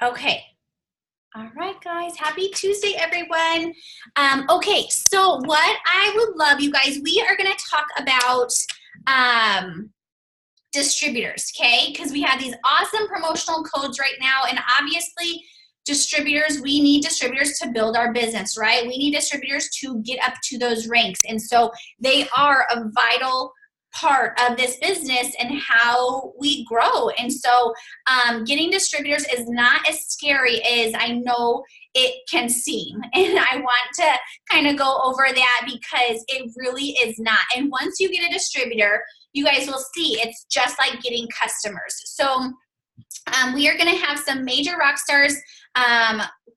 Okay. All right, guys. Happy Tuesday, everyone. Okay, so what I would love, you guys, we are going to talk about distributors, okay? Because we have these awesome promotional codes right now, and obviously distributors, we need distributors to build our business, right? We need distributors to get up to those ranks, and so they are a vital part of this business and how we grow. And so getting distributors is not as scary as I know it can seem, and I want to kind of go over that because it really is not. And once you get a distributor, you guys will see it's just like getting customers. So we are going to have some major rock stars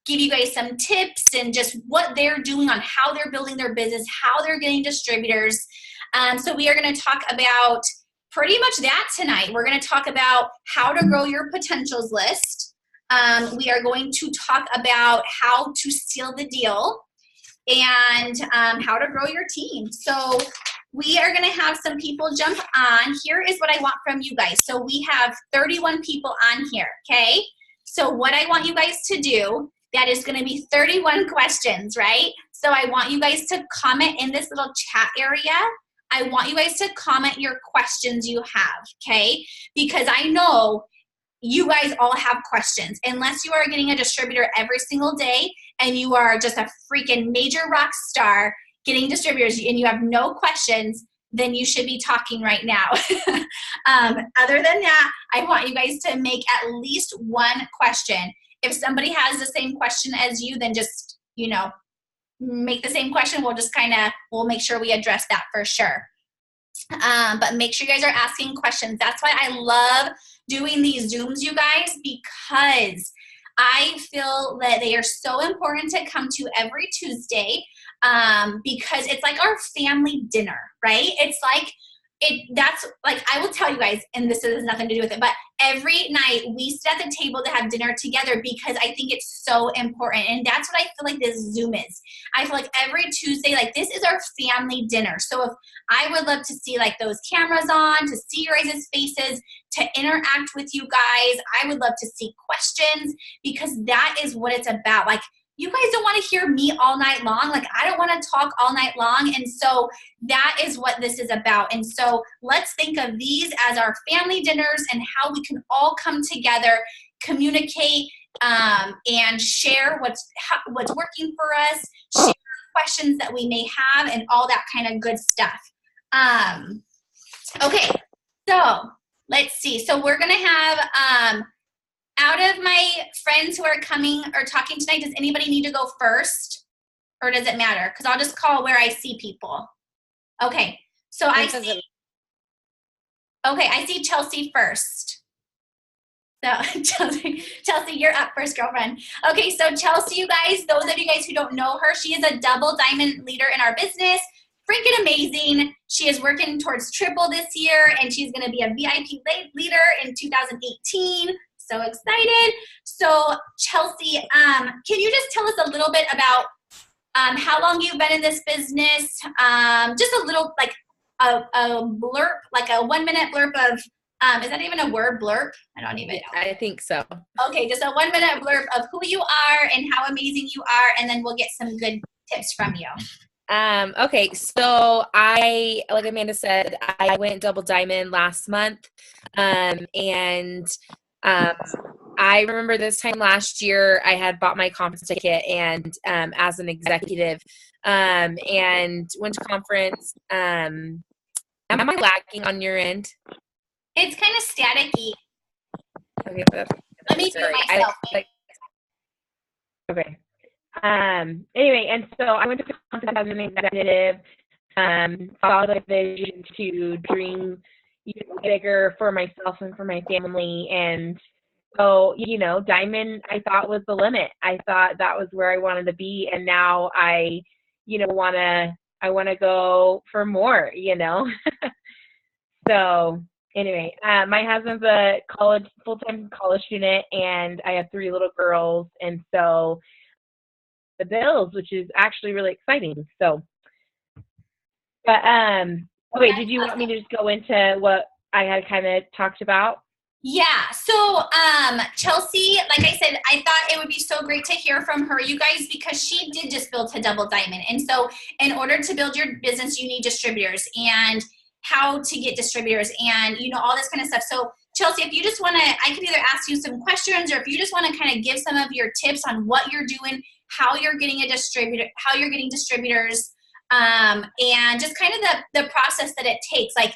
give you guys some tips and just what they're doing on how they're building their business, how they're getting distributors. So we are going to talk about pretty much that tonight. We're going to talk about how to grow your potentials list. We are going to talk about how to seal the deal and how to grow your team. So we are going to have some people jump on. Here is what I want from you guys. So we have 31 people on here, okay? So what I want you guys to do, that is going to be 31 questions, right? So I want you guys to comment in this little chat area. I want you guys to comment your questions you have, okay? Because I know you guys all have questions. Unless you are getting a distributor every single day and you are just a freaking major rock star getting distributors and you have no questions, then you should be talking right now. Other than that, I want you guys to make at least one question. If somebody has the same question as you, then just, make the same question. We'll make sure we address that for sure. But make sure you guys are asking questions. That's why I love doing these Zooms, you guys, because I feel that they are so important to come to every Tuesday because it's like our family dinner, right? It's like, I will tell you guys, and this has nothing to do with it, but every night we sit at the table to have dinner together because I think it's so important. And that's what I feel like this Zoom is. I feel like every Tuesday, this is our family dinner. So if I would love to see those cameras on, to see your guys' faces, to interact with you guys. I would love to see questions because that is what it's about. You guys don't want to hear me all night long. I don't want to talk all night long. And so that is what this is about. And so let's think of these as our family dinners and how we can all come together, communicate, and share what's working for us, share questions that we may have, and all that kind of good stuff. Okay, so let's see. So we're going to have out of my friends who are coming or talking tonight, does anybody need to go first? Or does it matter? Because I'll just call where I see people. Okay. So I see Chelsea first. So Chelsea, you're up first, girlfriend. Okay, so Chelsea, you guys, those of you guys who don't know her, she is a double diamond leader in our business. Freaking amazing. She is working towards triple this year, and she's going to be a VIP leader in 2018. So excited. So Chelsea, can you just tell us a little bit about how long you've been in this business? Just a little, a blurb, a 1 minute blurb of, is that even a word, blurb? I don't even know. I think so. Okay, just a 1 minute blurb of who you are and how amazing you are, and then we'll get some good tips from you. Okay, so like Amanda said, I went double diamond last month, and I remember this time last year I had bought my conference ticket and as an executive and went to conference. Am I lagging on your end? It's kind of staticky. Okay, let me do it myself. Okay. Anyway, and so I went to conference as an executive, followed a vision to dream bigger for myself and for my family. And so, diamond I thought was the limit. I thought that was where I wanted to be. And now I want to go for more, So anyway, my husband's a full-time college student, and I have 3 little girls. And so the bills, which is actually really exciting. So, but, okay, did you want me to just go into what I had kind of talked about? Yeah. So, Chelsea, like I said, I thought it would be so great to hear from her, you guys, because she did just build to Double Diamond. And so, in order to build your business, you need distributors and how to get distributors and, all this kind of stuff. So, Chelsea, if you just want to, I can either ask you some questions or if you just want to kind of give some of your tips on what you're doing, how you're getting a distributor, how you're getting distributors, and just kind of the process that it takes. Like,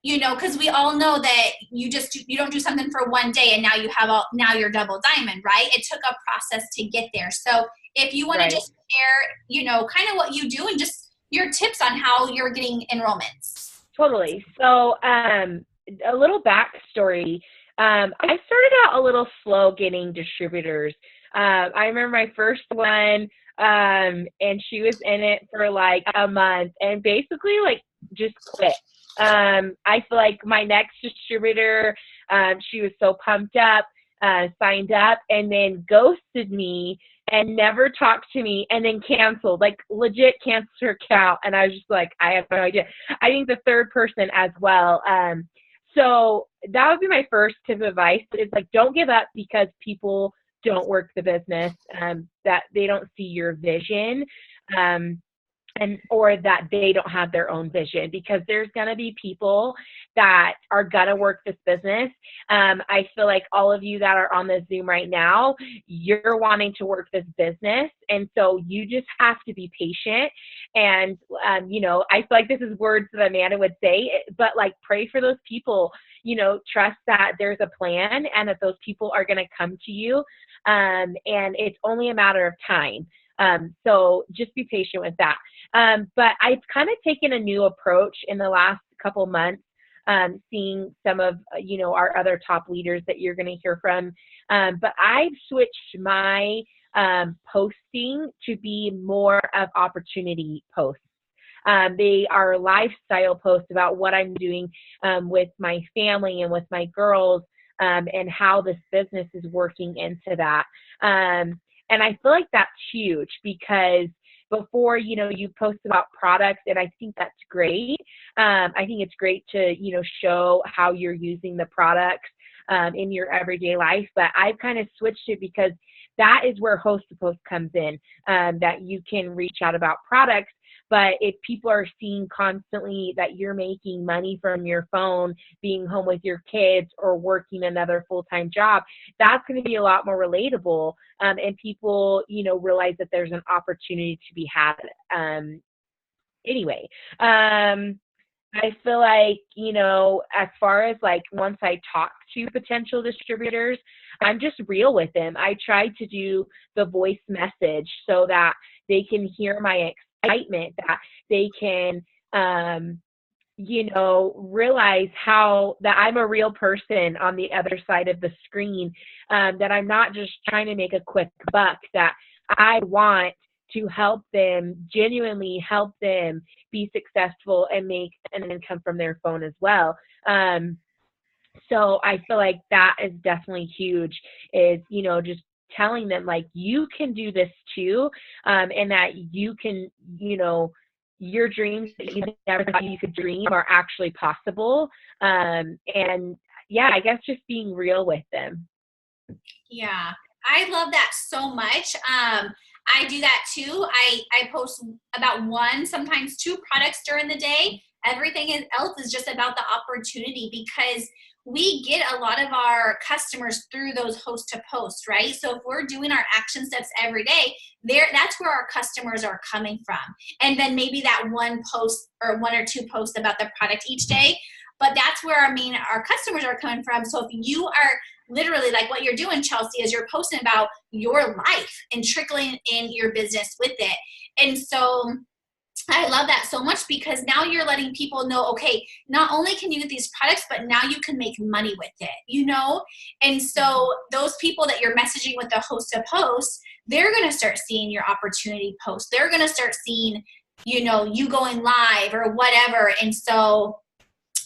because we all know that you don't do something for one day and now you're Double Diamond, right? It took a process to get there. So if you want to Right. just share, kind of what you do and just your tips on how you're getting enrollments. Totally. So, a little backstory. I started out a little slow getting distributors. I remember my first one, and she was in it for like a month and basically like just quit. I feel like my next distributor, she was so pumped up, signed up, and then ghosted me and never talked to me and then canceled, like legit canceled her account. And I was just like, I have no idea. I think the third person as well. So that would be my first tip of advice is like, don't give up because people don't work the business, that they don't see your vision. And or that they don't have their own vision, because there's going to be people that are going to work this business. I feel like all of you that are on the Zoom right now, you're wanting to work this business, and so you just have to be patient. And I feel like this is words that Amanda would say, but like pray for those people. Trust that there's a plan and that those people are going to come to you, and it's only a matter of time. So just be patient with that. But I've kind of taken a new approach in the last couple months, seeing some of, our other top leaders that you're going to hear from. But I've switched my posting to be more of opportunity posts. They are lifestyle posts about what I'm doing with my family and with my girls, and how this business is working into that. And I feel like that's huge because before, you post about products, and I think that's great. I think it's great to, show how you're using the products in your everyday life. But I've kind of switched it because that is where host to post comes in, that you can reach out about products. But if people are seeing constantly that you're making money from your phone, being home with your kids, or working another full-time job, that's going to be a lot more relatable. And people, realize that there's an opportunity to be had. Anyway, I feel like, as far as like once I talk to potential distributors, I'm just real with them. I try to do the voice message so that they can hear my excitement, that they can, realize how that I'm a real person on the other side of the screen, that I'm not just trying to make a quick buck, that I want to help them, genuinely help them be successful and make an income from their phone as well. So I feel like that is definitely huge, is, just telling them like, you can do this too, and that you can, your dreams that you never thought you could dream are actually possible. And yeah, I guess just being real with them. Yeah, I love that so much. I do that too. I post about one, sometimes two products during the day. Everything else is just about the opportunity because we get a lot of our customers through those host to post, right? So if we're doing our action steps every day, that's where our customers are coming from. And then maybe that one post or one or two posts about the product each day, but that's where our customers are coming from. So if you are literally like what you're doing, Chelsea, is you're posting about your life and trickling in your business with it. And so I love that so much because now you're letting people know, okay, not only can you get these products, but now you can make money with it. And so those people that you're messaging with the host to post, they're going to start seeing your opportunity post. They're going to start seeing, you going live or whatever. And so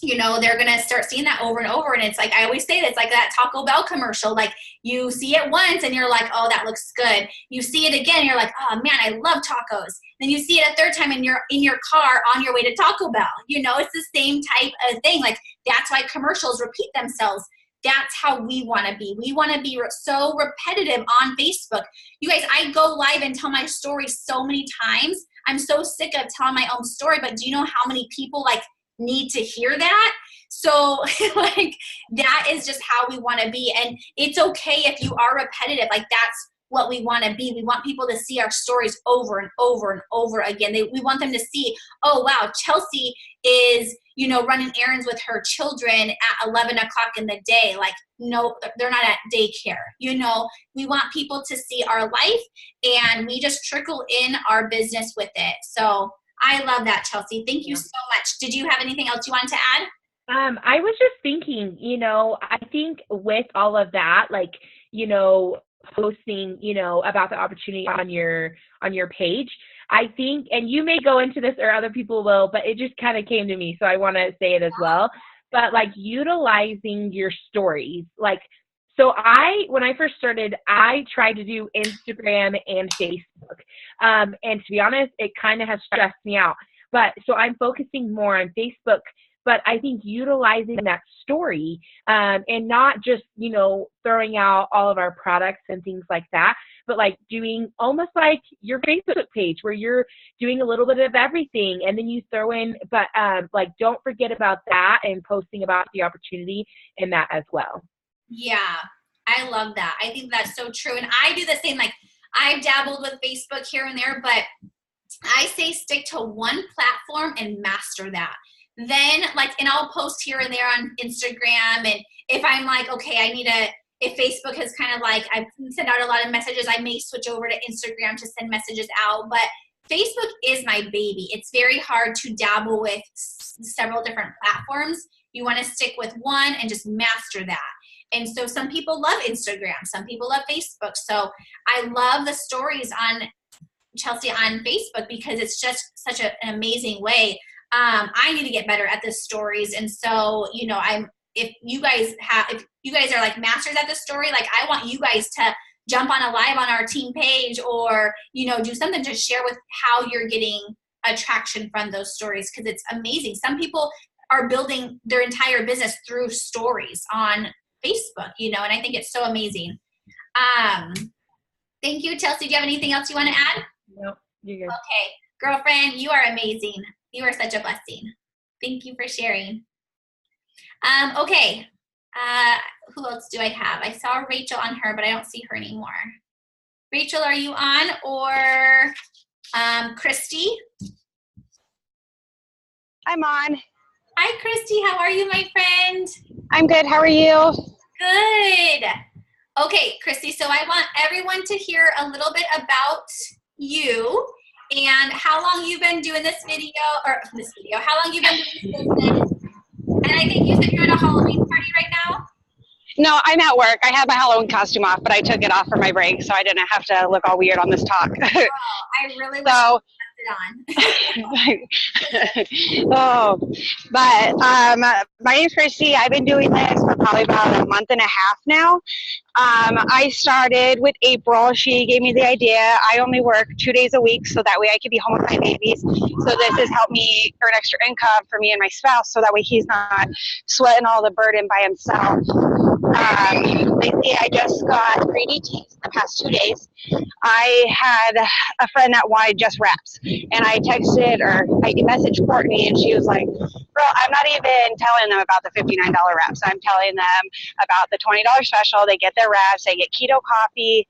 they're going to start seeing that over and over. And it's like, I always say that it's like that Taco Bell commercial. Like you see it once and you're like, oh, that looks good. You see it again. And you're like, oh man, I love tacos. Then you see it a third time and you're in your car on your way to Taco Bell. It's the same type of thing. Like that's why commercials repeat themselves. That's how we want to be. We want to be so repetitive on Facebook. You guys, I go live and tell my story so many times. I'm so sick of telling my own story, but do you know how many people like need to hear that? So like that is just how we want to be. And it's okay if you are repetitive. Like that's what we want to be. We want people to see our stories over and over and over again. We want them to see, oh wow, Chelsea is, you know, running errands with her children at 11 o'clock in the day. Like, no, they're not at daycare. You know, we want people to see our life, and we just trickle in our business with it. So I love that, Chelsea. Thank you so much. Did you have anything else you wanted to add? I was just thinking, you know, I think with all of that, like, you know, posting, you know, about the opportunity on your page, I think, and you may go into this or other people will, but it just kind of came to me, so I want to say it as well. But like utilizing your stories, like, so when I first started, I tried to do Instagram and Facebook. And to be honest, it kind of has stressed me out. But so I'm focusing more on Facebook, but I think utilizing that story and not just, you know, throwing out all of our products and things like that, but like doing almost like your Facebook page where you're doing a little bit of everything and then you throw in, but like don't forget about that and posting about the opportunity in that as well. Yeah, I love that. I think that's so true. And I do the same. Like I've dabbled with Facebook here and there, but I say stick to one platform and master that. Then like, and I'll post here and there on Instagram. And if I'm like, okay, if Facebook has kind of like, I send out a lot of messages, I may switch over to Instagram to send messages out. But Facebook is my baby. It's very hard to dabble with several different platforms. You want to stick with one and just master that. And so some people love Instagram, some people love Facebook. So I love the stories on Chelsea on Facebook because it's just such an amazing way. I need to get better at the stories. And so, you know, if you guys are like masters at the story, like I want you guys to jump on a live on our team page or, you know, do something to share with how you're getting attraction from those stories. Cause it's amazing. Some people are building their entire business through stories on Facebook, you know, and I think it's so amazing. Thank you, Chelsea. Do you have anything else you want to add? No, you're good. Okay. Girlfriend, you are amazing. You are such a blessing. Thank you for sharing. Okay. Who else do I have? I saw Rachel on her, but I don't see her anymore. Rachel, are you on? Or Christy? I'm on. Hi, Christy. How are you, my friend? I'm good. How are you? Good. Okay, Christy, so I want everyone to hear a little bit about you and how long you've been doing how long you've been doing this business. And I think you said you're at a Halloween party right now? No, I'm at work. I had my Halloween costume off, but I took it off for my break, so I didn't have to look all weird on this talk. Oh, I really wish I had it on. Oh, but my name's Christy. I've been doing this for probably about a month and a half now. I started with April. She gave me the idea. I only work 2 days a week, so that way I can be home with my babies. So this has helped me earn extra income for me and my spouse, so that way he's not sweating all the burden by himself. Lately, I just got 3D tees the past 2 days. I had a friend that wanted just wraps, and I messaged Courtney, and she was like, girl, I'm not even telling them about the $59 wraps. I'm telling them about the $20 special. They get their wraps, they get keto coffee,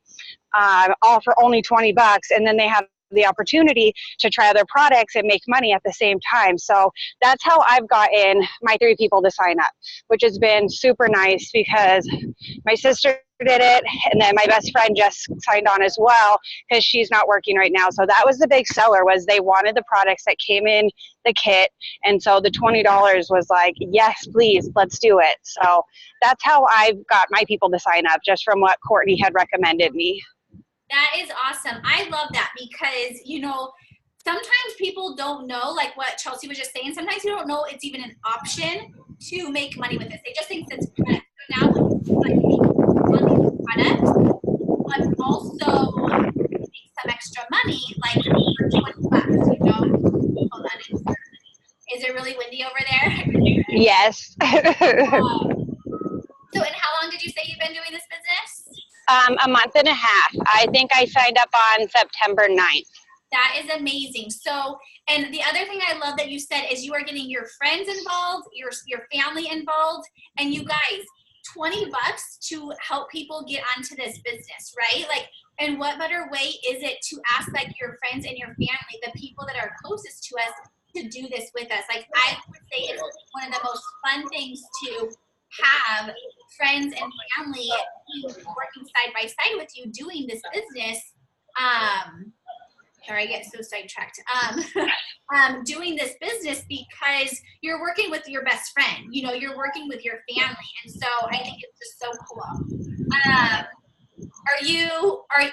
all for only $20, and then they have the opportunity to try other products and make money at the same time. So that's how I've gotten my 3 people to sign up, which has been super nice because my sister did it, and then my best friend just signed on as well because she's not working right now. So that was the big seller, was they wanted the products that came in the kit, and so the $20 was like, yes, please, let's do it. So that's how I've got my people to sign up, just from what Courtney had recommended me. That is awesome. I love that because, you know, sometimes people don't know, like what Chelsea was just saying, sometimes you don't know it's even an option to make money with this. They just think it's product. So now like money with products, but also make some extra money, like for $20, you know. Hold on. Is it really windy over there? Yes. So, and A month and a half. I think I signed up on September 9th. That is amazing. So, and the other thing I love that you said is you are getting your friends involved, your family involved, and you guys, $20 to help people get onto this business, right? Like, and what better way is it to ask like your friends and your family, the people that are closest to us, to do this with us? Like, I would say it's one of the most fun things to have friends and family working side by side with you doing this business. Sorry, I get so sidetracked. Doing this business because you're working with your best friend. You know, you're working with your family, and so I think it's just so cool.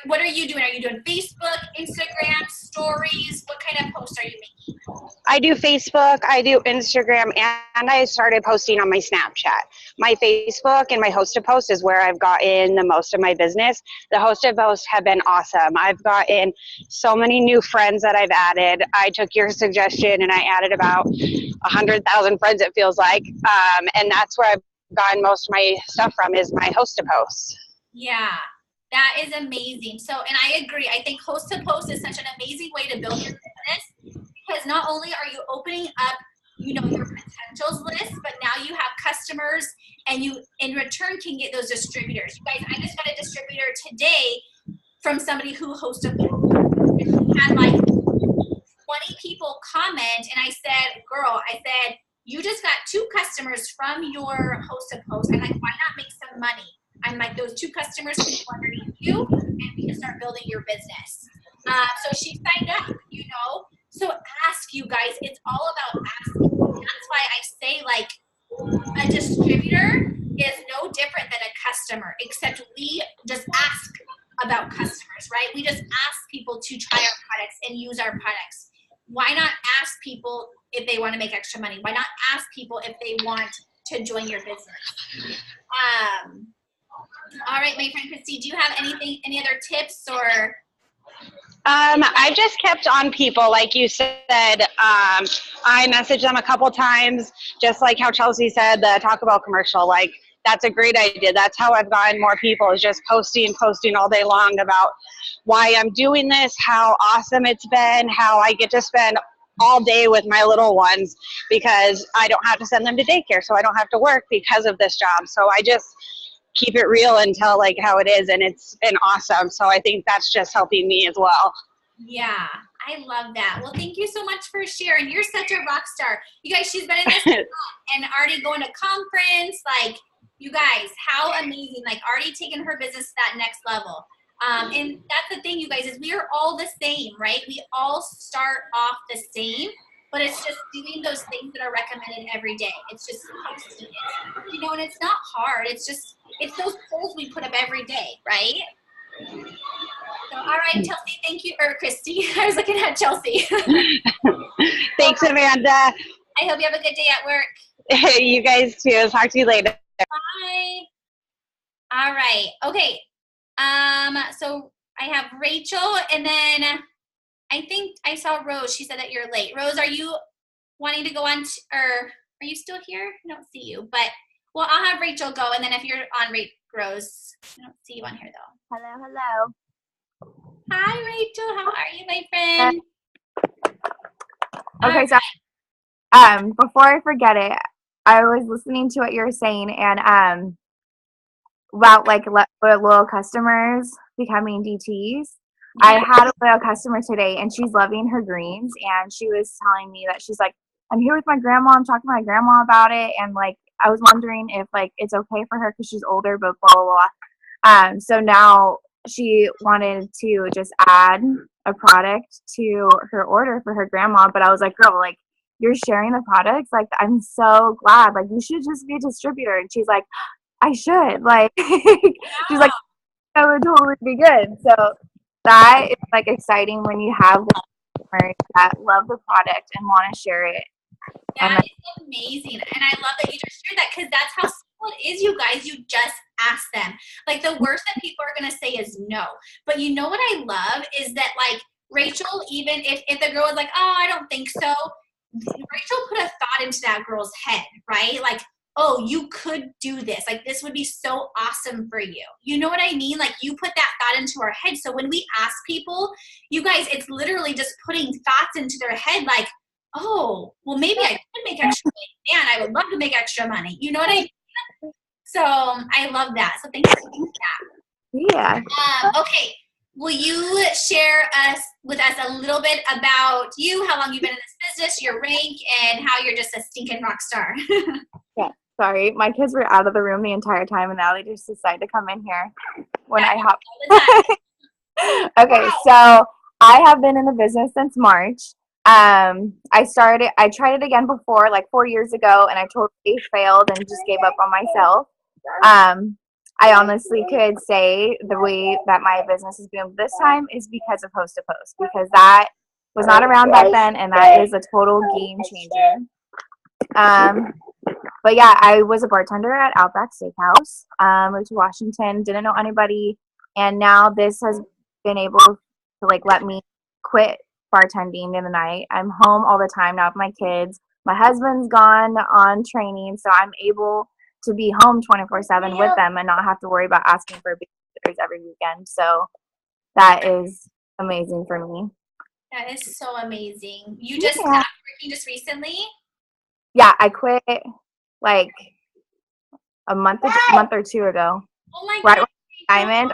What are you doing? Are you doing Facebook, Instagram, stories? What kind of posts are you making? I do Facebook, I do Instagram, and I started posting on my Snapchat. My Facebook and my hosted post is where I've gotten the most of my business. The hosted posts have been awesome. I've gotten so many new friends that I've added. I took your suggestion and I added about 100,000 friends, it feels like. And that's where I've gotten most of my stuff from, is my hosted posts. Yeah, that is amazing. So, and I agree. I think host to post is such an amazing way to build your business, because not only are you opening up, you know, your potentials list, but now you have customers, and you in return can get those distributors. You guys, I just got a distributor today from somebody who hosts a post. She had like 20 people comment, and I said, girl, I said, you just got 2 customers from your hosted post. I'm like, why not make some money? I'm like, those 2 customers can go underneath you, and we can start building your business. So she signed up, you know. So ask, you guys. It's all about asking. That's why I say, like, a distributor is no different than a customer, except we just ask about customers, right? We just ask people to try our products and use our products. Why not ask people if they want to make extra money? Why not ask people if they want to join your business? All right, my friend Christy, do you have any other tips or? I just kept on people, like you said. I messaged them a couple times, just like how Chelsea said, the Taco Bell commercial. Like, that's a great idea. That's how I've gotten more people, is just posting all day long about why I'm doing this, how awesome it's been, how I get to spend all day with my little ones because I don't have to send them to daycare, so I don't have to work because of this job. So I just keep it real and tell like how it is, and it's been awesome. So I think that's just helping me as well. Yeah, I love that. Well, thank you so much for sharing. You're such a rock star. You guys, she's been in this and already going to conference. Like, you guys, how amazing. Like, already taking her business to that next level. And that's the thing, you guys, is we are all the same, right? We all start off the same, but it's just doing those things that are recommended every day. It's just posting it, you know, and it's not hard. It's those polls we put up every day, right? So, all right, Chelsea, thank you, or Christy. I was looking at Chelsea. Thanks, Amanda. I hope you have a good day at work. You guys too. Talk to you later. Bye. All right. Okay. So I have Rachel, and then I think I saw Rose. She said that you're late. Rose, are you wanting to go on, or are you still here? I don't see you, but well, I'll have Rachel go, and then if you're on, Rose, I don't see you on here though. Hello. Hi, Rachel. How are you, my friend? Okay, so before I forget it, I was listening to what you were saying, and about like loyal customers becoming DTs. I had a loyal customer today, and she's loving her greens, and she was telling me that she's like, I'm here with my grandma. I'm talking to my grandma about it, and like I was wondering if like it's okay for her because she's older, but blah blah blah. So now she wanted to just add a product to her order for her grandma, but I was like, girl, like, you're sharing the products, like, I'm so glad, like, you should just be a distributor. And she's like, I should, like, she's like, that would totally be good. So that is like exciting when you have customers that love the product and want to share it. That is amazing. And I love that you just shared that, because that's how simple it is, you guys. You just ask them. Like, the worst that people are going to say is no. But you know what I love is that, like, Rachel, even if the girl was like, oh, I don't think so, Rachel put a thought into that girl's head, right? Like, oh, you could do this. Like, this would be so awesome for you. You know what I mean? Like, you put that thought into our head. So when we ask people, you guys, it's literally just putting thoughts into their head like, oh, well, maybe I could make extra money. Man, I would love to make extra money. You know what I mean? So I love that. So thanks for doing that. Yeah. Okay. Will you share with us a little bit about you, how long you've been in this business, your rank, and how you're just a stinking rock star? Yeah. Sorry, my kids were out of the room the entire time, and now they just decided to come in here when I hop. Okay, so I have been in the business since March. I tried it again before, like 4 years ago, and I totally failed and just gave up on myself. I honestly could say the way that my business is boomed this time is because of Host to Post, because that was not around back then, and that is a total game changer. But yeah, I was a bartender at Outback Steakhouse. Moved to Washington, didn't know anybody, and now this has been able to like let me quit bartending in the night. I'm home all the time now with my kids. My husband's gone on training, so I'm able to be home 24/7 with them and not have to worry about asking for babysitters every weekend. So that is amazing for me. That is so amazing. You just stopped working just recently? Yeah, I quit like a month or two ago. Oh my right God. Diamond.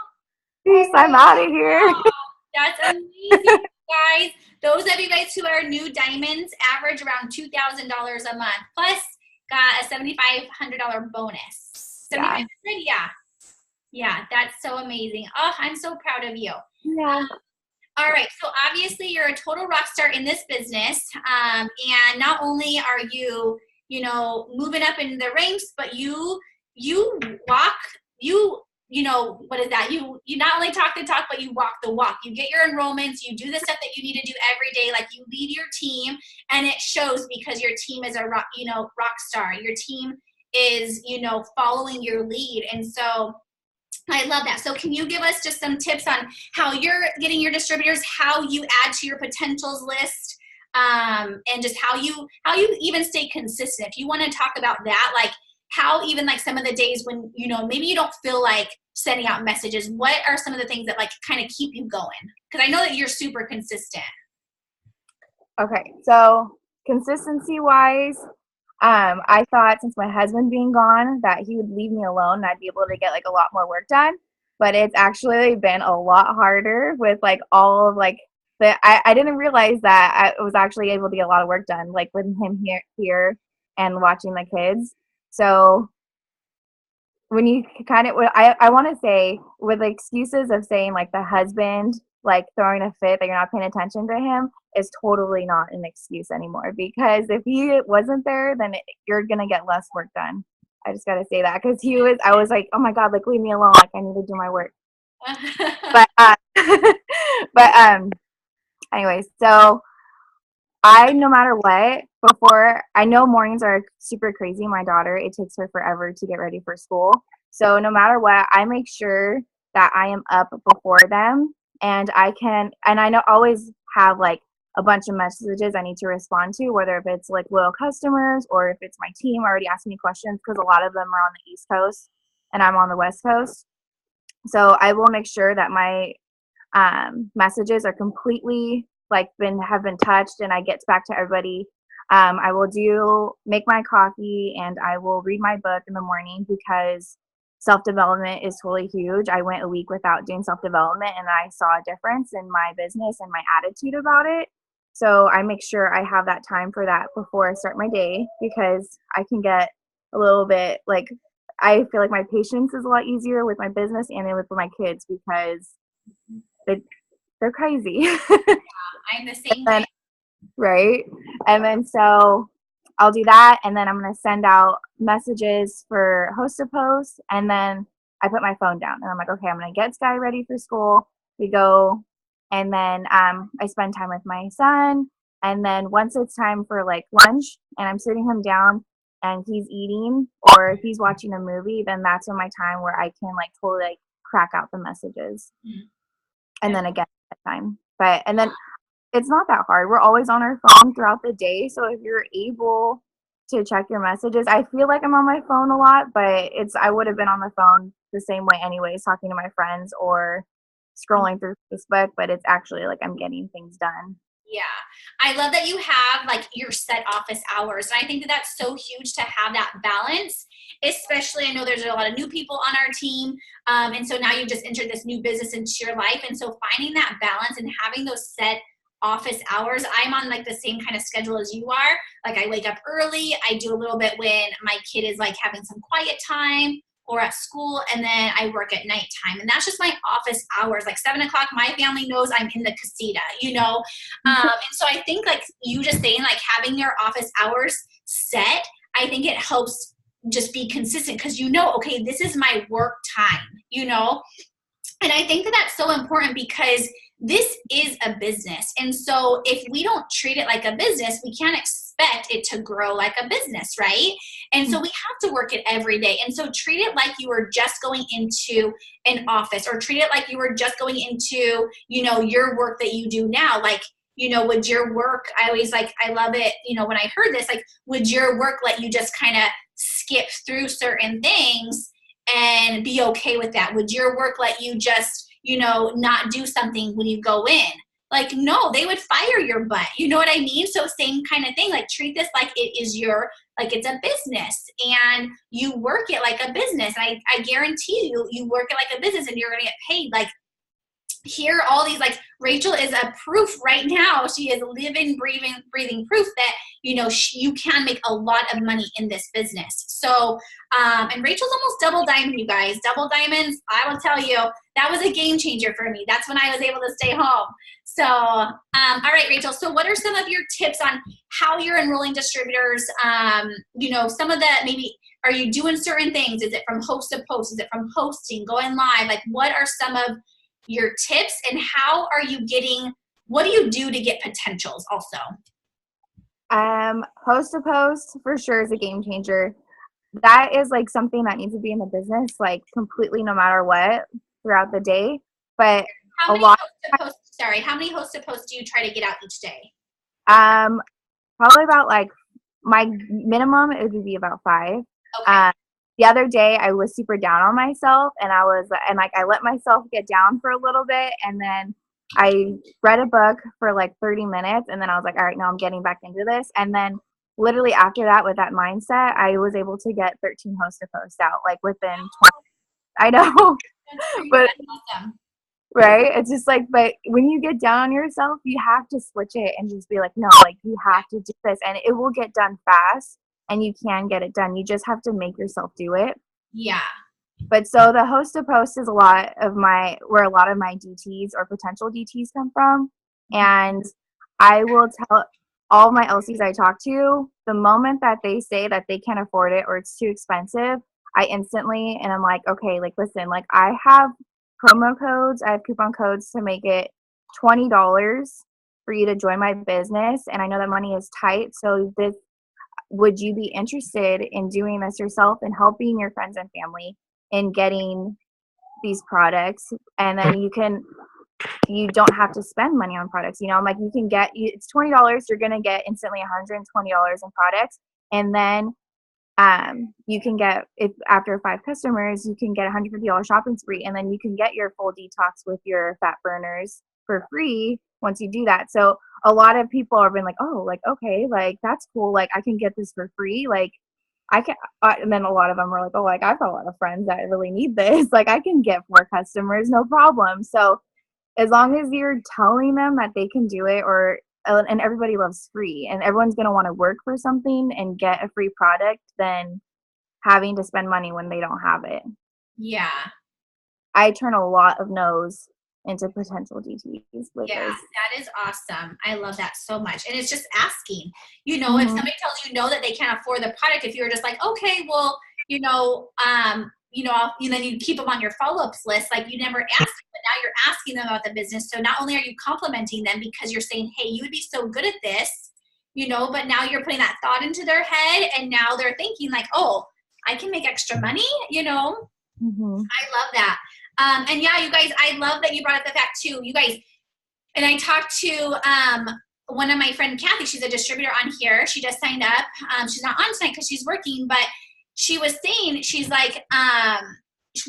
Peace, I'm out of here. Wow, that's amazing, guys. Those of you guys who are new diamonds average around $2,000 a month, plus got a $7,500 bonus. $7,500? Yeah, that's so amazing. Oh, I'm so proud of you. Yeah. All right, so obviously you're a total rock star in this business, and not only are you, moving up in the ranks, but you walk, what is that? You not only talk the talk, but you walk the walk. You get your enrollments, you do the stuff that you need to do every day, like you lead your team, and it shows because your team is a rock star. Your team is, following your lead, and so I love that. So can you give us just some tips on how you're getting your distributors, how you add to your potentials list, and just how you even stay consistent? If you want to talk about that, like how even like some of the days when, maybe you don't feel like sending out messages, what are some of the things that like kind of keep you going? Because I know that you're super consistent. Okay, so consistency wise, I thought since my husband being gone that he would leave me alone and I'd be able to get like a lot more work done. But it's actually been a lot harder with like all of like I didn't realize that I was actually able to get a lot of work done like with him here and watching the kids. So when you kind of, I want to say with the excuses of saying like the husband like throwing a fit that you're not paying attention to him is totally not an excuse anymore, because if he wasn't there, then you're gonna get less work done. I just gotta say that, because I was like, oh my God, like leave me alone, like I need to do my work. but anyway, so no matter what, I know mornings are super crazy. My daughter, it takes her forever to get ready for school. So no matter what, I make sure that I am up before them, and I know always have like a bunch of messages I need to respond to, whether if it's like loyal customers or if it's my team already asking me questions, because a lot of them are on the East Coast and I'm on the West Coast. So I will make sure that my messages are completely like have been touched and I get back to everybody. I will make my coffee and I will read my book in the morning, because self-development is totally huge. I went a week without doing self-development and I saw a difference in my business and my attitude about it. So I make sure I have that time for that before I start my day, because I can get a little bit like, I feel like my patience is a lot easier with my business and with my kids, because they're crazy. I'm the same way. Right. And then so I'll do that, and then I'm going to send out messages for Host to Post, and then I put my phone down and I'm like, okay, I'm going to get Sky ready for school. We go, and then I spend time with my son, and then once it's time for like lunch and I'm sitting him down and he's eating or if he's watching a movie, then that's when my time where I can like totally like crack out the messages. Mm-hmm. And then again at time. And then it's not that hard. We're always on our phone throughout the day. So if you're able to check your messages. I feel like I'm on my phone a lot, but I would have been on the phone the same way anyways, talking to my friends or scrolling through Facebook, but it's actually like I'm getting things done. Yeah. I love that you have like your set office hours. And I think that that's so huge to have that balance, especially I know there's a lot of new people on our team. And so now you've just entered this new business into your life. And so finding that balance and having those set office hours, I'm on like the same kind of schedule as you are. Like I wake up early. I do a little bit when my kid is like having some quiet time or at school, and then I work at nighttime. And that's just my office hours. Like 7 o'clock, my family knows I'm in the casita, you know? And so I think like you just saying like having your office hours set, I think it helps just be consistent because you know, okay, this is my work time, you know? And I think that that's so important because this is a business. And so if we don't treat it like a business, we can't expect it to grow like a business, right? And so we have to work it every day. And so treat it like you were just going into an office, or treat it like you were just going into, you know, your work that you do now. Like, you know, would your work, I always like, I love it, you know, when I heard this, like, would your work let you just kind of skip through certain things and be okay with that? Would your work let you just, you know, not do something when you go in? Like, no, they would fire your butt. You know what I mean? So same kind of thing, like treat this like it is like it's a business and you work it like a business. I guarantee you work it like a business and you're going to get paid. Like here, all these, like Rachel is a proof right now. She is living, breathing proof that, you know, you can make a lot of money in this business. So, and Rachel's almost double diamond, you guys. Double diamonds, I will tell you, that was a game changer for me. That's when I was able to stay home. So, all right, Rachel. So what are some of your tips on how you're enrolling distributors? You know, some of the, maybe, are you doing certain things? Is it from host to post? Is it from posting, going live? Like, what are some of your tips, and how are you getting, what do you do to get potentials also? Host to post for sure is a game changer. That is like something that needs to be in the business, like completely no matter what throughout the day. But how many host to post do you try to get out each day? Probably about like my minimum, it would be about 5. Okay. The other day I was super down on myself and I let myself get down for a little bit, and then I read a book for like 30 minutes, and then I was like, all right, now I'm getting back into this. And then literally after that, with that mindset, I was able to get 13 host to post out like within 20. I know. But awesome. Right? It's just like, but when you get down on yourself, you have to switch it and just be like, no, like you have to do this, and it will get done fast. And you can get it done. You just have to make yourself do it. Yeah. But so the host to post is where a lot of my DTs or potential DTs come from. And I will tell all my LCs I talk to, the moment that they say that they can't afford it or it's too expensive, I instantly, and I'm like, okay, like, listen, like I have promo codes, I have coupon codes to make it $20 for you to join my business. And I know that money is tight. So would you be interested in doing this yourself and helping your friends and family in getting these products? And then you don't have to spend money on products. You know, I'm like, it's $20. You're going to get instantly $120 in products. And then you can get, if after 5 customers, you can get $150 shopping spree. And then you can get your full detox with your fat burners for free once you do that. So a lot of people have been like, oh, like, okay, like that's cool. Like I can get this for free. Like I can, and then a lot of them were like, oh, like I've got a lot of friends that really need this. Like I can get 4 customers, no problem. So as long as you're telling them that they can do it, and everybody loves free, and everyone's going to want to work for something and get a free product than having to spend money when they don't have it. Yeah. I turn a lot of no's into potential DTs. Yeah, that is awesome. I love that so much. And it's just asking, you know, if somebody tells you no, that they can't afford the product, if you're just like, okay, well, then you keep them on your follow-ups list. Like you never asked, but now you're asking them about the business. So not only are you complimenting them because you're saying, hey, you would be so good at this, you know, but now you're putting that thought into their head, and now they're thinking like, oh, I can make extra money, you know? I love that. And yeah, you guys, I love that you brought up the fact too, you guys, and I talked to one of my friend Kathy, she's a distributor on here. She just signed up. She's not on tonight because she's working, but she was saying, she's like,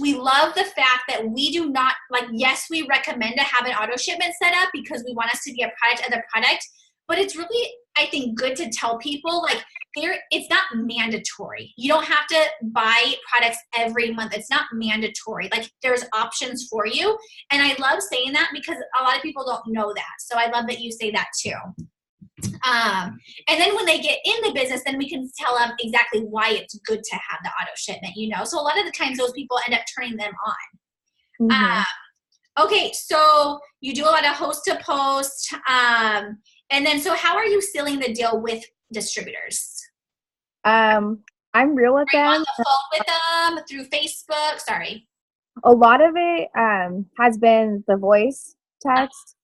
we love the fact that we do not, like, yes, we recommend to have an auto shipment set up because we want us to be a product of the product, but it's really, I think, good to tell people, like, it's not mandatory. You don't have to buy products every month. It's not mandatory. Like, there's options for you. And I love saying that because a lot of people don't know that. So I love that you say that too. And then when they get in the business, then we can tell them exactly why it's good to have the auto shipment, you know? So a lot of the times those people end up turning them on. Mm-hmm. Okay, so you do a lot of host to post. And then, so how are you sealing the deal with distributors? I'm real with Are you on them. the phone with them through Facebook? Sorry. A lot of it has been the voice text,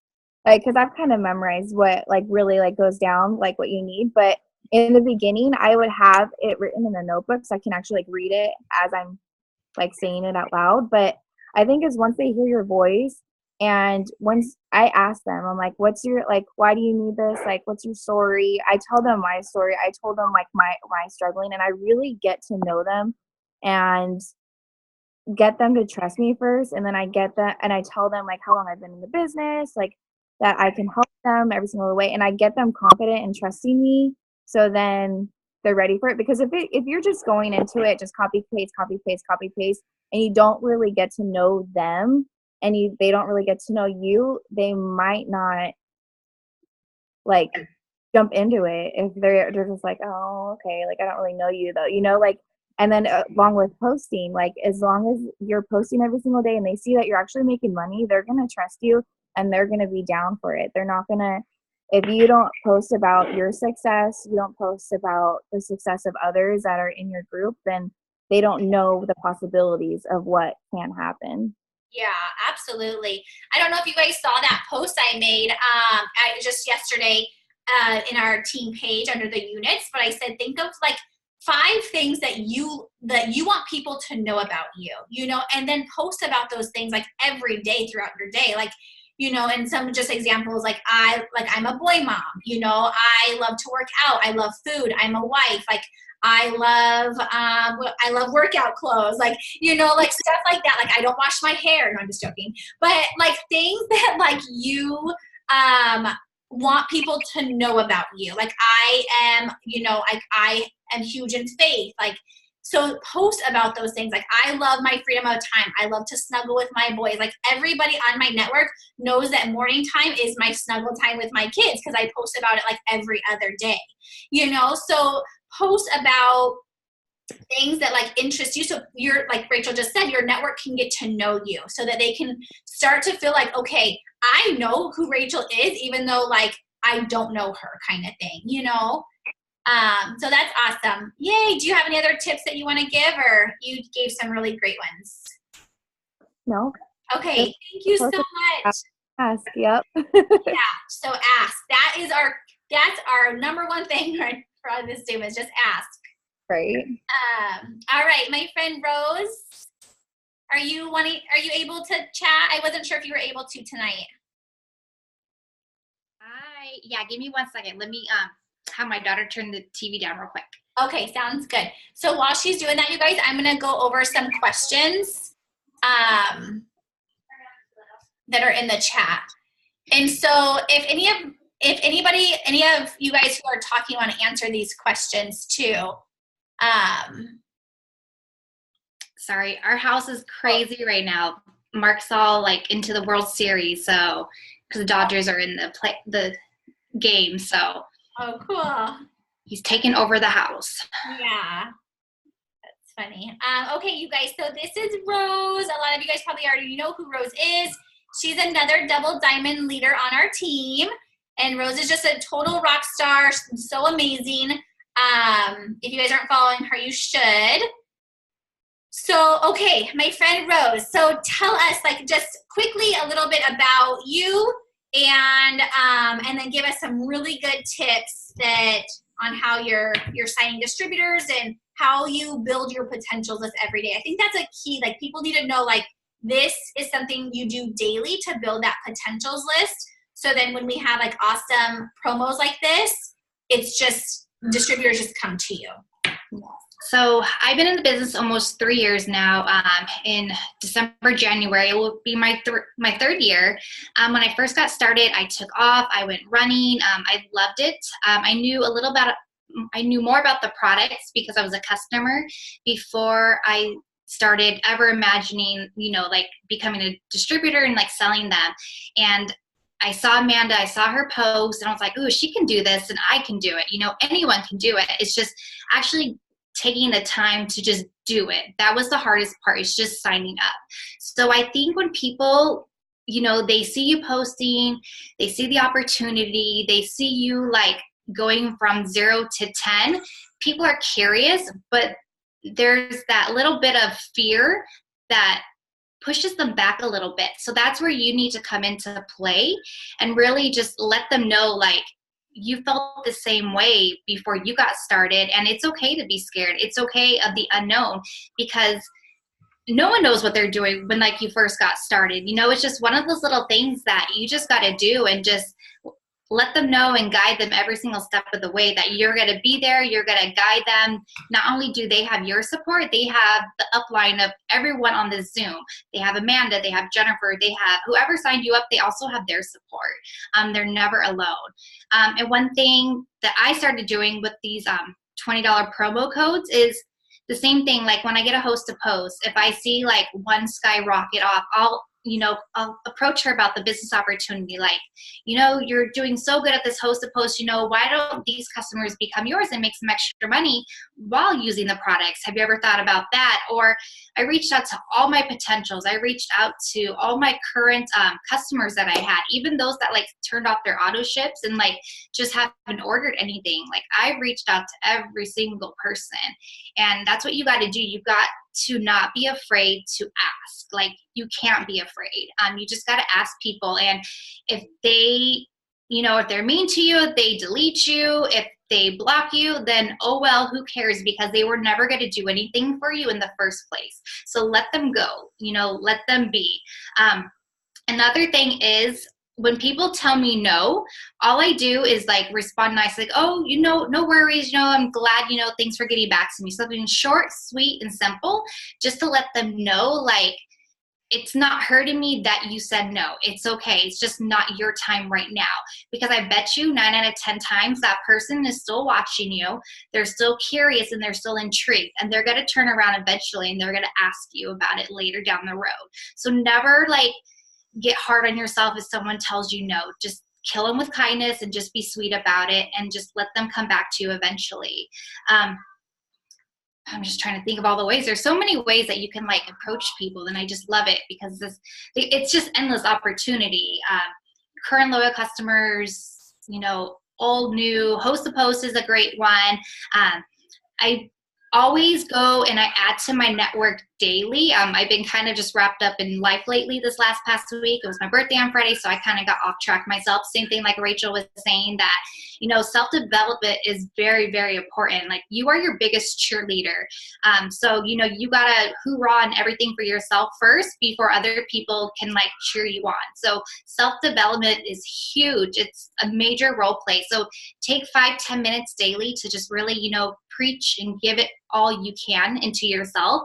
like, because I've kind of memorized what, like, really, like, goes down, like, what you need. But in the beginning, I would have it written in a notebook so I can actually, like, read it as I'm, like, saying it out loud. But I think is once they hear your voice, and once I ask them, I'm like, what's your, like, why do you need this? Like, what's your story? I tell them my story. I told them, like, my struggling, and I really get to know them and get them to trust me first. And then I get that, and I tell them, like, how long I've been in the business, like, that I can help them every single way. And I get them confident and trusting me. So then they're ready for it. Because if you're just going into it, just copy, paste, copy, paste, copy, paste, and you don't really get to know them, and they don't really get to know you, they might not, like, jump into it if they're just like, oh, okay, like, I don't really know you though, you know, like. And then along with posting, like, as long as you're posting every single day and they see that you're actually making money, they're gonna trust you and they're gonna be down for it. They're not gonna, if you don't post about your success, you don't post about the success of others that are in your group, then they don't know the possibilities of what can happen. Yeah, absolutely. I don't know if you guys saw that post I made just yesterday in our team page under the units, but I said, think of, like, 5 things that you want people to know about you, you know, and then post about those things, like, every day throughout your day. Like, you know, and some just examples, like, I'm a boy mom, you know, I love to work out. I love food. I'm a wife. Like, I love workout clothes, like, you know, like, stuff like that. Like, I don't wash my hair. No, I'm just joking. But, like, things that, like, you want people to know about you. Like, I am, you know, like, I am huge in faith. Like, so post about those things. Like, I love my freedom of time. I love to snuggle with my boys. Like, everybody on my network knows that morning time is my snuggle time with my kids because I post about it, like, every other day, you know? So post about things that, like, interest you. So you're, like Rachel just said, your network can get to know you so that they can start to feel like, okay, I know who Rachel is, even though, like, I don't know her, kind of thing, you know? So that's awesome. Yay. Do you have any other tips that you want to give, or you gave some really great ones? No. Okay. Thank you so much. Ask. Yep. Yeah. So ask. That's our number one thing right for this statement is just ask. Right. All right. My friend Rose, are you able to chat? I wasn't sure if you were able to tonight. Yeah, give me 1 second. Let me have my daughter turn the TV down real quick. Okay, sounds good. So while she's doing that, you guys, I'm going to go over some questions that are in the chat. And so if any of you guys who are talking want to answer these questions too. Sorry, our house is crazy right now. Mark's all, like, into the World Series, so because the Dodgers are in the game, so. Oh, cool. He's taken over the house. Yeah. That's funny. Okay, you guys, so this is Rose. A lot of you guys probably already know who Rose is. She's another double diamond leader on our team. And Rose is just a total rock star. She's so amazing. If you guys aren't following her, you should. So, okay, my friend Rose. So tell us, like, just quickly a little bit about you, and then give us some really good tips on how you're signing distributors and how you build your potentials list every day. I think that's a key. Like, people need to know, like, this is something you do daily to build that potentials list So then when we have like awesome promos like this, it's just distributors just come to you. So I've been in the business almost 3 years now. In December, January, it will be my third year. When I first got started, I took off. I went running. I loved it. I knew more about the products because I was a customer before I started ever imagining, like becoming a distributor and like selling them. And I saw Amanda, I saw her post, and I was like, ooh, she can do this and I can do it. Anyone can do it. It's just actually taking the time to just do it. That was the hardest part, is just signing up. So I think when people, they see you posting, they see the opportunity, they see you like going from 0 to 10, people are curious, but there's that little bit of fear that pushes them back a little bit. So that's where you need to come into play and really just let them know, like, you felt the same way before you got started, and it's okay to be scared. It's okay of the unknown, because no one knows what they're doing when like you first got started. It's just one of those little things that you just got to do, and just let them know and guide them every single step of the way that you're going to be there. You're going to guide them. Not only do they have your support, they have the upline of everyone on the Zoom. They have Amanda, they have Jennifer, they have whoever signed you up, they also have their support. They're never alone. And one thing that I started doing with these $20 promo codes is the same thing. Like when I get a host to post, if I see like one skyrocket off, I'll approach her about the business opportunity. Like, you're doing so good at this host to post, why don't these customers become yours and make some extra money while using the products? Have you ever thought about that? Or I reached out to all my potentials. I reached out to all my current customers that I had, even those that like turned off their auto ships and like just haven't ordered anything. Like, I reached out to every single person, and that's what you got to do. You got to not be afraid to ask. Like, you can't be afraid. You just got to ask people. And if they, if they're mean to you, if they delete you, if they block you, then oh well, who cares? Because they were never going to do anything for you in the first place. So let them go, let them be. Another thing is, when people tell me no, all I do is like respond nice, like, oh, no worries, I'm glad, thanks for getting back to me. Something short, sweet, and simple, just to let them know, like, it's not hurting me that you said no. It's okay. It's just not your time right now. Because I bet you 9 out of 10 times that person is still watching you. They're still curious and they're still intrigued. And they're going to turn around eventually and they're going to ask you about it later down the road. So never like get hard on yourself if someone tells you no. Just kill them with kindness and just be sweet about it, and just let them come back to you eventually. I'm just trying to think of all the ways. There's so many ways that you can like approach people, and I just love it because it's just endless opportunity. Current loyal customers, old, new. Host to post is a great one. I always go and I add to my network daily. I've been kind of just wrapped up in life lately this past week. It was my birthday on Friday, so I kind of got off track myself. Same thing like Rachel was saying, that self-development is very, very important. Like, you are your biggest cheerleader. So you gotta hoorah and everything for yourself first before other people can like cheer you on. So self-development is huge. It's a major role play. So take 5-10 minutes daily to just really preach and give it all you can into yourself,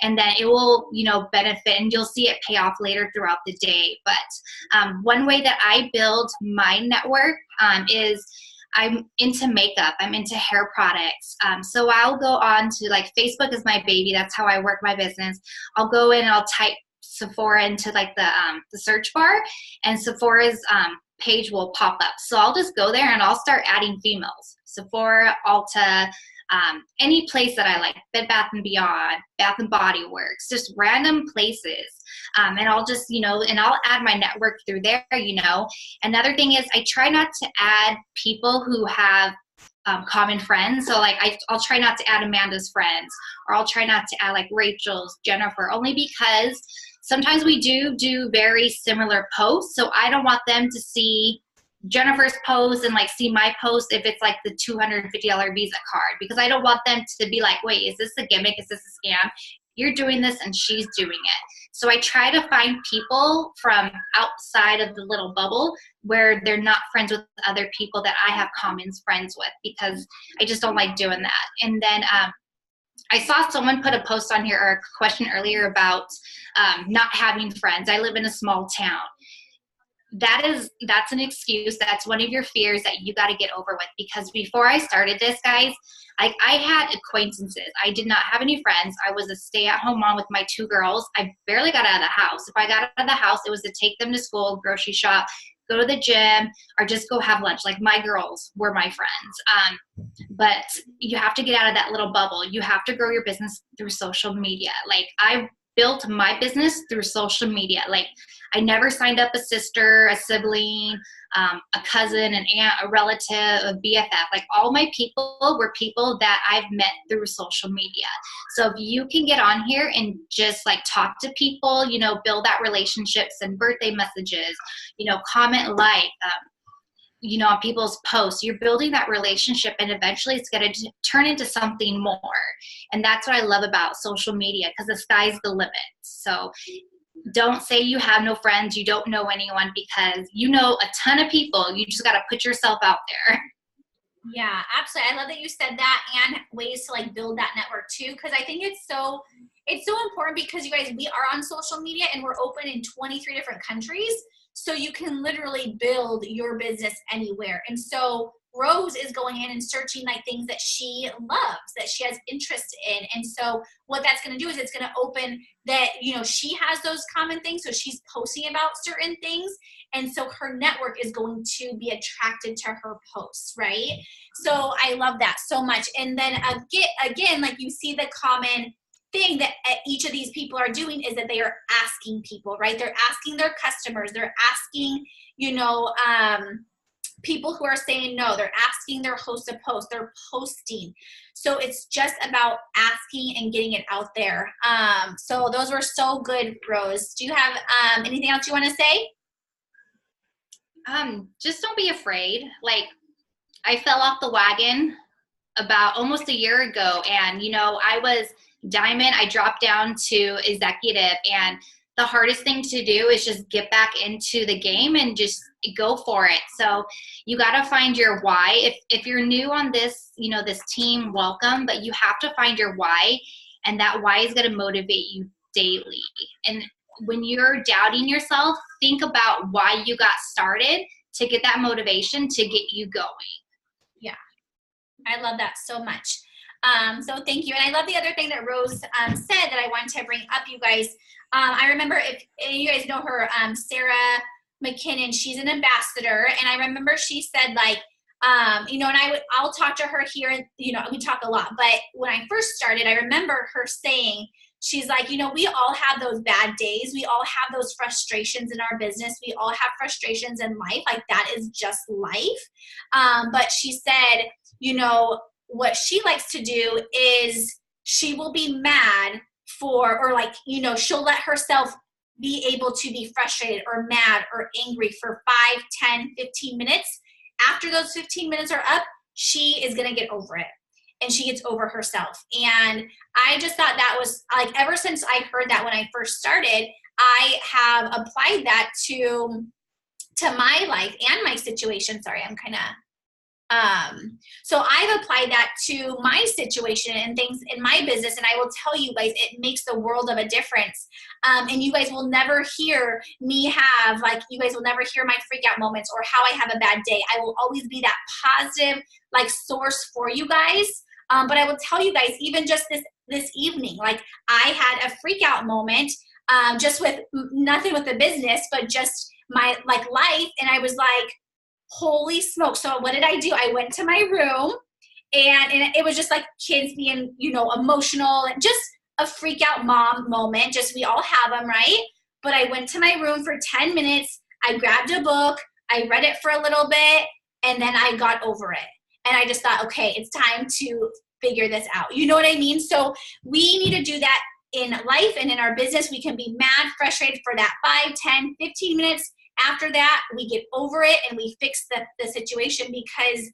and then it will benefit, and you'll see it pay off later throughout the day. But one way that I build my network is I'm into makeup. I'm into hair products. So I'll go on to like Facebook is my baby. That's how I work my business. I'll go in and I'll type Sephora into like the search bar, and Sephora's page will pop up. So I'll just go there and I'll start adding females. Sephora, Ulta, any place that I like, Bed Bath & Beyond, Bath & Body Works, just random places. And I'll just, and I'll add my network through there, Another thing is I try not to add people who have common friends. So like I'll try not to add Amanda's friends, or I'll try not to add like Rachel's, Jennifer, only because sometimes we do very similar posts. So I don't want them to see Jennifer's post and like see my post if it's like the $250 Visa card, because I don't want them to be like, wait, is this a gimmick? Is this a scam? you're doing this and she's doing it. So I try to find people from outside of the little bubble where they're not friends with other people that I have common friends with, because I just don't like doing that. And then I saw someone put a post on here or a question earlier about not having friends. I live in a small town. That's an excuse. That's one of your fears that you got to get over with, because before I started this, guys, I had acquaintances. I did not have any friends. I was a stay-at-home mom with my 2 girls. I barely got out of the house. If I got out of the house, it was to take them to school, grocery shop, go to the gym, or just go have lunch. Like, my girls were my friends. But you have to get out of that little bubble. You have to grow your business through social media. Like, I built my business through social media. Like, I never signed up a sister, a sibling, a cousin, an aunt, a relative, a BFF. Like, all my people were people that I've met through social media. So if you can get on here and just like talk to people, you know, build that relationship, send birthday messages, you know, comment, like, you know, on people's posts, you're building that relationship, and eventually it's going to turn into something more. And that's what I love about social media, because the sky's the limit. So don't say you have no friends, you don't know anyone, because you know a ton of people. You just got to put yourself out there. Yeah, absolutely. I love that you said that, and ways to like build that network too, because I think it's so important, because you guys, we are on social media and we're open in 23 different countries. So you can literally build your business anywhere. And so Rose is going in and searching like things that she loves, that she has interest in. And so what that's going to do is it's going to open that, you know, she has those common things. So she's posting about certain things. And so her network is going to be attracted to her posts, right? So I love that so much. And then again, like you see the common thing that each of these people are doing is that they are asking people, right? They're asking their customers. They're asking, you know, people who are saying no. They're asking their host to post. They're posting. So it's just about asking and getting it out there. So those were so good, Rose. Do you have anything else you want to say? Just don't be afraid. Like, I fell off the wagon about almost a year ago, and, you know, I was diamond. I dropped down to executive, and the hardest thing to do is just get back into the game and just go for it. So you got to find your why. If you're new on this, you know, this team, welcome, but you have to find your why, and that why is going to motivate you daily. And when you're doubting yourself, think about why you got started to get that motivation to get you going. Yeah, I love that so much. So thank you. And I love the other thing that Rose said that I wanted to bring up, you guys. I remember, if you guys know her, Sarah McKinnon, she's an ambassador. And I remember she said, like, you know, and I'll talk to her here, and, you know, we talk a lot. But when I first started, I remember her saying, she's like, you know, we all have those bad days. We all have those frustrations in our business. We all have frustrations in life. Like, that is just life. But she said, you know, what she likes to do is she will be mad for, or like, you know, she'll let herself be able to be frustrated or mad or angry for 5, 10, 15 minutes. After those 15 minutes are up, she is going to get over it. And she gets over herself. And I just thought that was, like, ever since I heard that when I first started, I have applied that to my life and my situation. Sorry, I'm kind of, so I've applied that to my situation and things in my business. And I will tell you guys, it makes the world of a difference. And you guys will never hear me have, like, you guys will never hear my freak out moments or how I have a bad day. I will always be that positive, like, source for you guys. But I will tell you guys, even just this evening, like, I had a freak out moment, just with nothing with the business, but just my, like, life. And I was like, holy smoke. So what did I do? I went to my room, and it was just like kids being, you know, emotional, and just a freak out mom moment. Just, we all have them, right? But I went to my room for 10 minutes. I grabbed a book. I read it for a little bit, and then I got over it. And I just thought, okay, it's time to figure this out. You know what I mean? So we need to do that in life and in our business. We can be mad, frustrated for that 5, 10, 15 minutes. After that, we get over it and we fix the situation, because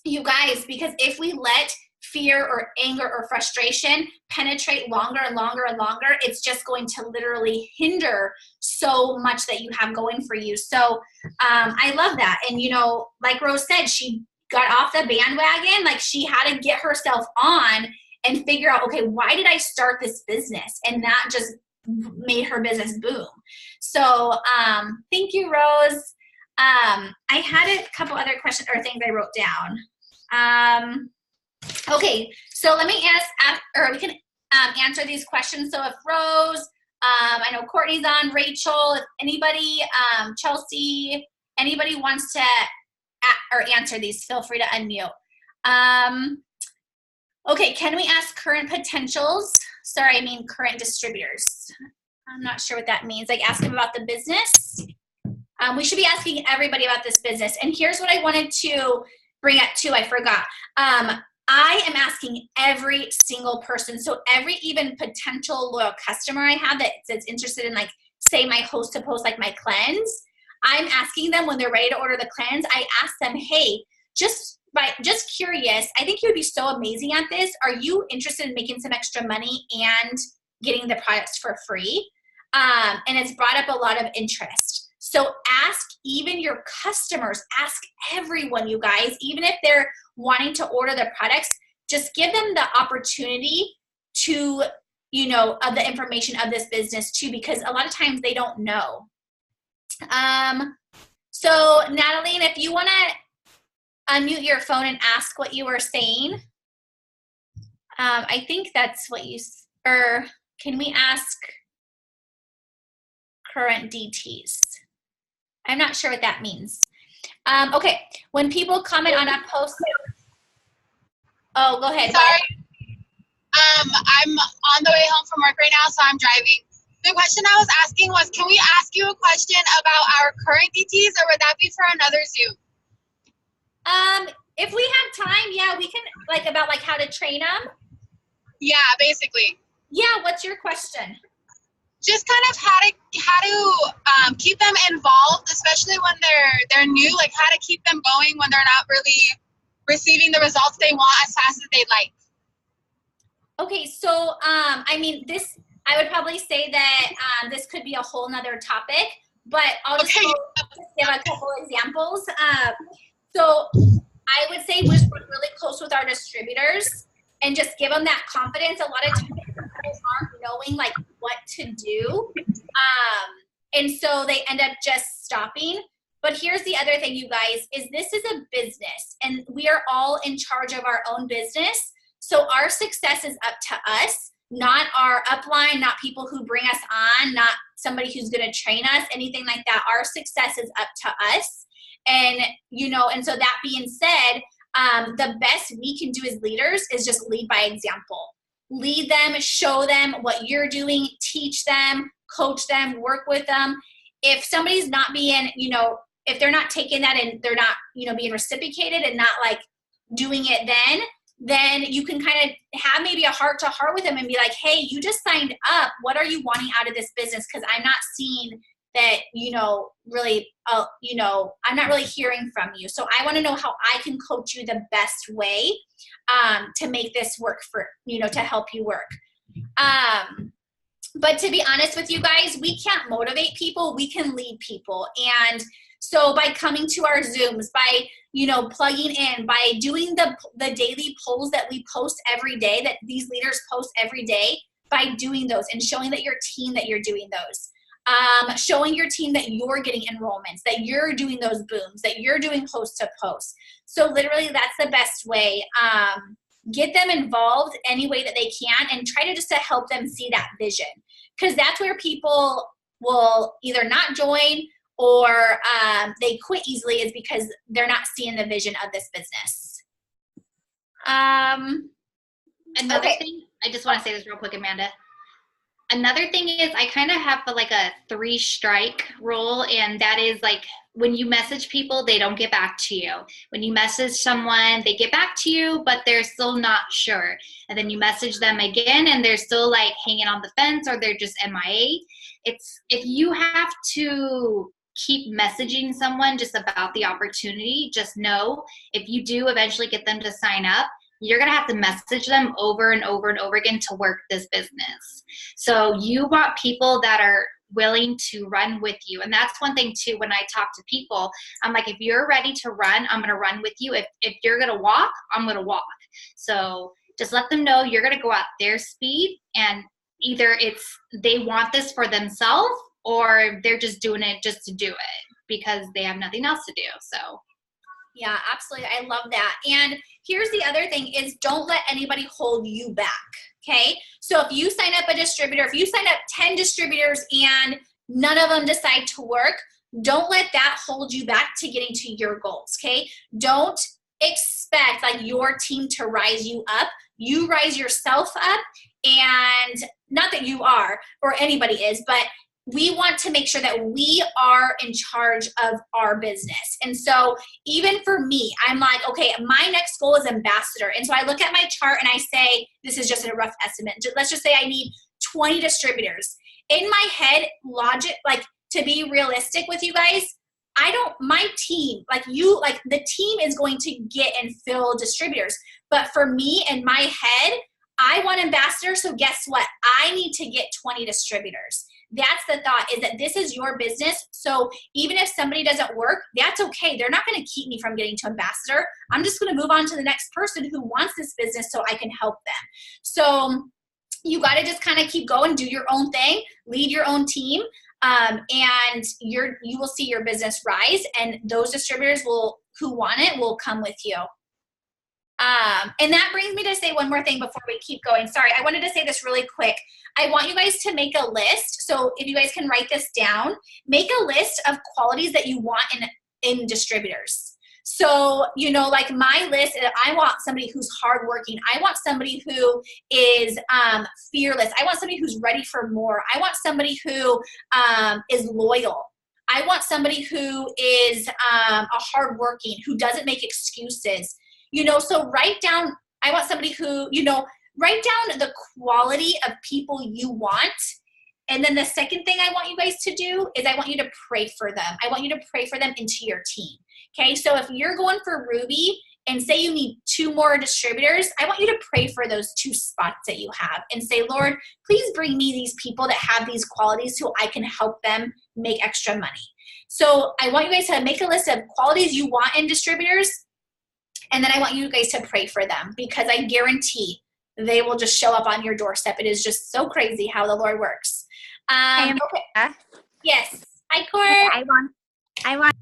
you guys, because if we let fear or anger or frustration penetrate longer and longer and longer, it's just going to literally hinder so much that you have going for you. So I love that. And, you know, like Rose said, she got off the bandwagon. Like, she had to get herself on and figure out, okay, why did I start this business? And that just made her business boom. So thank you, Rose. I had a couple other questions or things I wrote down. Okay, so let me ask, or we can answer these questions. So if Rose, I know Courtney's on, Rachel, if anybody, Chelsea, anybody wants to or answer these, feel free to unmute. Okay, can we ask current potentials? Sorry, I mean current distributors. I'm not sure what that means. Like, ask them about the business. We should be asking everybody about this business. And here's what I wanted to bring up too, I forgot. I am asking every single person. So every even potential loyal customer I have that's interested in, like, say my host to post, like my cleanse, I'm asking them when they're ready to order the cleanse, I ask them, hey, just curious, I think you would be so amazing at this. Are you interested in making some extra money and getting the products for free? And it's brought up a lot of interest. So ask even your customers, ask everyone, you guys, even if they're wanting to order the products, just give them the opportunity to, you know, of the information of this business too, because a lot of times they don't know. So Natalie, if you want to unmute your phone and ask what you were saying, I think that's what you, or can we ask current DTs? I'm not sure what that means. Okay, when people comment on a post, oh, go ahead. Sorry, I'm on the way home from work right now, so I'm driving. The question I was asking was, can we ask you a question about our current DTs, or would that be for another Zoom? If we have time, yeah, we can, like, about like how to train them. Yeah, basically. Yeah, what's your question? Just kind of how to keep them involved, especially when they're new. Like, how to keep them going when they're not really receiving the results they want as fast as they'd like. Okay, so I mean, this, I would probably say that this could be a whole nother topic, but I'll just give a couple examples. So I would say we're really close with our distributors and just give them that confidence. A lot of times people aren't knowing like what to do. And so they end up just stopping. But here's the other thing, you guys, is this is a business and we are all in charge of our own business. So our success is up to us, not our upline, not people who bring us on, not somebody who's going to train us, anything like that. Our success is up to us. And, you know, and so that being said, the best we can do as leaders is just lead by example. Lead them, show them what you're doing, teach them, coach them, work with them. If somebody's not being, you know, if they're not taking that and they're not, you know, being reciprocated and not like doing it, then you can kind of have maybe a heart to heart with them and be like, hey, you just signed up. What are you wanting out of this business? Because I'm not seeing that, you know, really, you know, I'm not really hearing from you. So I want to know how I can coach you the best way to make this work for, you know, to help you work. But to be honest with you guys, we can't motivate people. We can lead people. And so by coming to our Zooms, by, you know, plugging in, by doing the daily polls that we post every day, that these leaders post every day, by doing those and showing that your team that you're doing those. Showing your team that you're getting enrollments, that you're doing those booms, that you're doing post to post. So literally that's the best way. Get them involved any way that they can and try to just to help them see that vision. Because that's where people will either not join or they quit easily, is because they're not seeing the vision of this business. Another thing, I just want to say this real quick, Amanda. Another thing is I kind of have like a 3-strike rule, and that is like when you message people, they don't get back to you. When you message someone, they get back to you, but they're still not sure. And then you message them again, and they're still like hanging on the fence, or they're just MIA. It's, if you have to keep messaging someone just about the opportunity, just know if you do eventually get them to sign up, you're going to have to message them over and over and over again to work this business. So you want people that are willing to run with you. And that's one thing too, when I talk to people, I'm like, if you're ready to run, I'm going to run with you. If you're going to walk, I'm going to walk. So just let them know you're going to go at their speed, and either they want this for themselves, or they're just doing it just to do it because they have nothing else to do. So yeah, absolutely. I love that. And here's the other thing is, don't let anybody hold you back. Okay. So if you sign up a distributor, if you sign up 10 distributors and none of them decide to work, don't let that hold you back to getting to your goals. Okay. Don't expect like your team to rise you up. You rise yourself up, and not that you are or anybody is, but we want to make sure that we are in charge of our business. And so even for me, I'm like, okay, my next goal is ambassador. And so I look at my chart and I say, this is just a rough estimate. Let's just say I need 20 distributors. In my head, logic, like to be realistic with you guys, my team, the team is going to get and fill distributors. But for me in my head, I want ambassadors. So guess what? I need to get 20 distributors. That's the thought, is that this is your business. So even if somebody doesn't work, that's okay. They're not going to keep me from getting to ambassador. I'm just going to move on to the next person who wants this business so I can help them. So you got to just kind of keep going, do your own thing, lead your own team. And you will see your business rise, and those distributors who want it will come with you. And that brings me to say one more thing before we keep going. Sorry, I wanted to say this really quick. I want you guys to make a list. So if you guys can write this down, make a list of qualities that you want in distributors. So, like my list, I want somebody who's hardworking. I want somebody who is fearless. I want somebody who's ready for more. I want somebody who is loyal. I want somebody who is a hardworking, who doesn't make excuses. So write down, I want somebody who, write down the quality of people you want. And then the second thing I want you guys to do is I want you to pray for them. I want you to pray for them into your team. Okay, so if you're going for Ruby and say you need 2 more distributors, I want you to pray for those 2 spots that you have and say, Lord, please bring me these people that have these qualities so I can help them make extra money. So I want you guys to make a list of qualities you want in distributors, and then I want you guys to pray for them, because I guarantee they will just show up on your doorstep. It is just so crazy how the Lord works. Okay. Yes. Hi, Court. I want.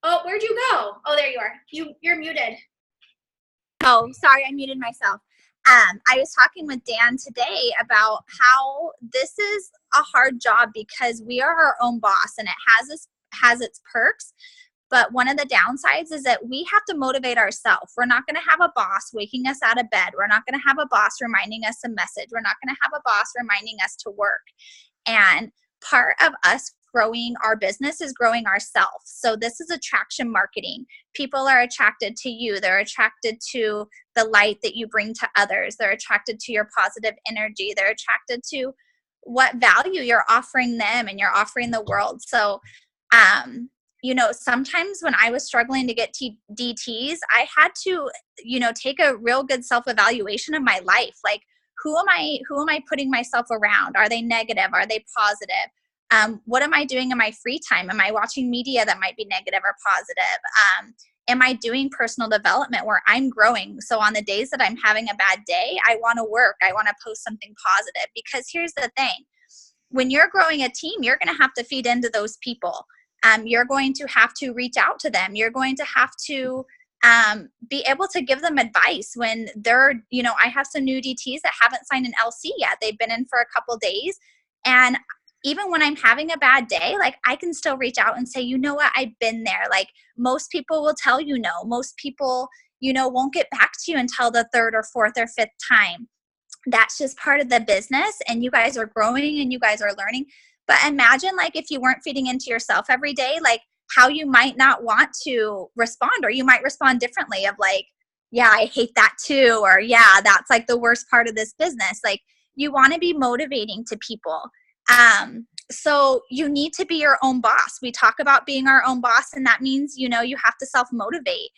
Oh, where'd you go? Oh, there you are. You're muted. Oh, sorry, I muted myself. I was talking with Dan today about how this is a hard job because we are our own boss, and it has its perks. But one of the downsides is that we have to motivate ourselves. We're not going to have a boss waking us out of bed. We're not going to have a boss reminding us a message. We're not going to have a boss reminding us to work. And part of us growing our business is growing ourselves. So this is attraction marketing. People are attracted to you. They're attracted to the light that you bring to others. They're attracted to your positive energy. They're attracted to what value you're offering them and you're offering the world. So, sometimes when I was struggling to get DTs, I had to, take a real good self-evaluation of my life. Like, who am I putting myself around? Are they negative? Are they positive? What am I doing in my free time? Am I watching media that might be negative or positive? Am I doing personal development where I'm growing? So on the days that I'm having a bad day, I want to work. I want to post something positive, because here's the thing. When you're growing a team, you're going to have to feed into those people. You're going to have to reach out to them. You're going to have to be able to give them advice when they're, I have some new DTs that haven't signed an LC yet. They've been in for a couple days. And even when I'm having a bad day, like, I can still reach out and say, you know what, I've been there. Like, most people will tell you no. Most people, won't get back to you until the 3rd or 4th or 5th time. That's just part of the business, and you guys are growing and you guys are learning. But imagine, like, if you weren't feeding into yourself every day, like, how you might not want to respond, or you might respond differently of like, yeah, I hate that too. Or yeah, that's like the worst part of this business. Like, you want to be motivating to people. So you need to be your own boss. We talk about being our own boss, and that means, you have to self-motivate.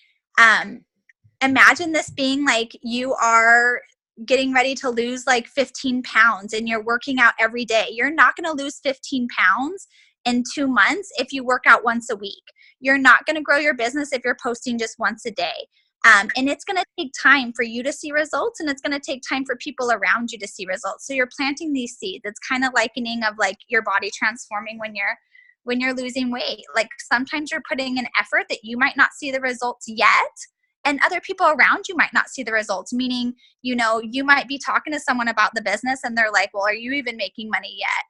imagine this being like you are getting ready to lose like 15 pounds and you're working out every day. You're not going to lose 15 pounds in 2 months if you work out once a week. You're not going to grow your business if you're posting just once a day. And it's going to take time for you to see results, and it's going to take time for people around you to see results. So you're planting these seeds. It's kind of likening of like your body transforming when you're losing weight. Like sometimes you're putting an effort that you might not see the results yet, and other people around you might not see the results, meaning, you know, you might be talking to someone about the business and they're like, well, are you even making money yet?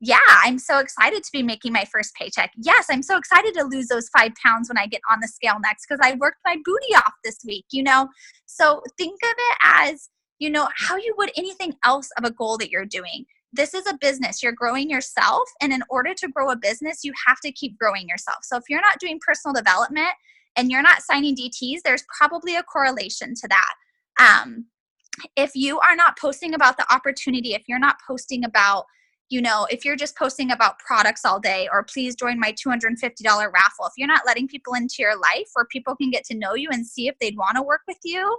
Yeah, I'm so excited to be making my first paycheck. Yes, I'm so excited to lose those 5 pounds when I get on the scale next because I worked my booty off this week, you know? So think of it as, you know, how you would anything else of a goal that you're doing. This is a business. You're growing yourself. And in order to grow a business, you have to keep growing yourself. So if you're not doing personal development and you're not signing DTs, there's probably a correlation to that. If you are not posting about the opportunity, if you're not posting about, you know, if you're just posting about products all day, or please join my $250 raffle, if you're not letting people into your life where people can get to know you and see if they'd want to work with you,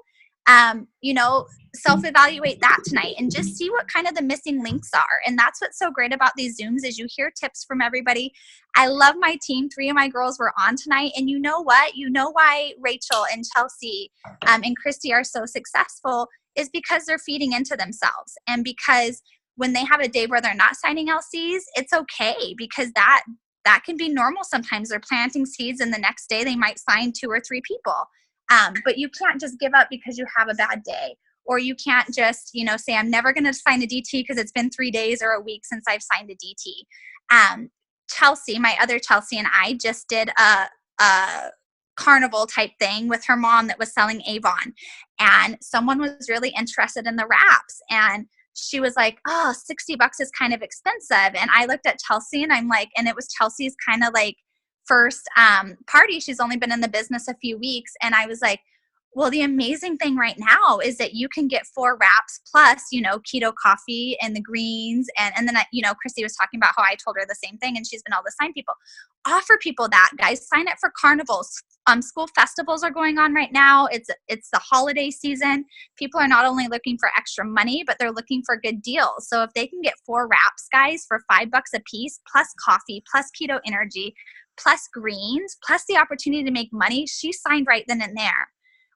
you know, self-evaluate that tonight and just see what kind of the missing links are. And that's what's so great about these Zooms is you hear tips from everybody. I love my team. 3 of my girls were on tonight. And you know what? You know why Rachel and Chelsea and Christy are so successful is because they're feeding into themselves. And because when they have a day where they're not signing LCs, it's okay, because that can be normal sometimes. They're planting seeds and the next day they might sign 2 or 3 people. But you can't just give up because you have a bad day. Or you can't just, you know, say, I'm never going to sign a DT because it's been 3 days or a week since I've signed a DT. Chelsea, my other Chelsea, and I just did a carnival type thing with her mom that was selling Avon. And someone was really interested in the wraps. And she was like, oh, $60 is kind of expensive. And I looked at Chelsea and I'm like, and it was Chelsea's kind of like first party. She's only been in the business a few weeks. And I was like, well, the amazing thing right now is that you can get 4 wraps plus, you know, keto coffee and the greens. And then, you know, Christy was talking about how I told her the same thing and she's been able to sign people. Offer people that, guys. Sign up for carnivals. School festivals are going on right now. It's the holiday season. People are not only looking for extra money, but they're looking for good deals. So if they can get 4 wraps, guys, for $5 a piece, plus coffee, plus keto energy, plus greens, plus the opportunity to make money, she signed right then and there.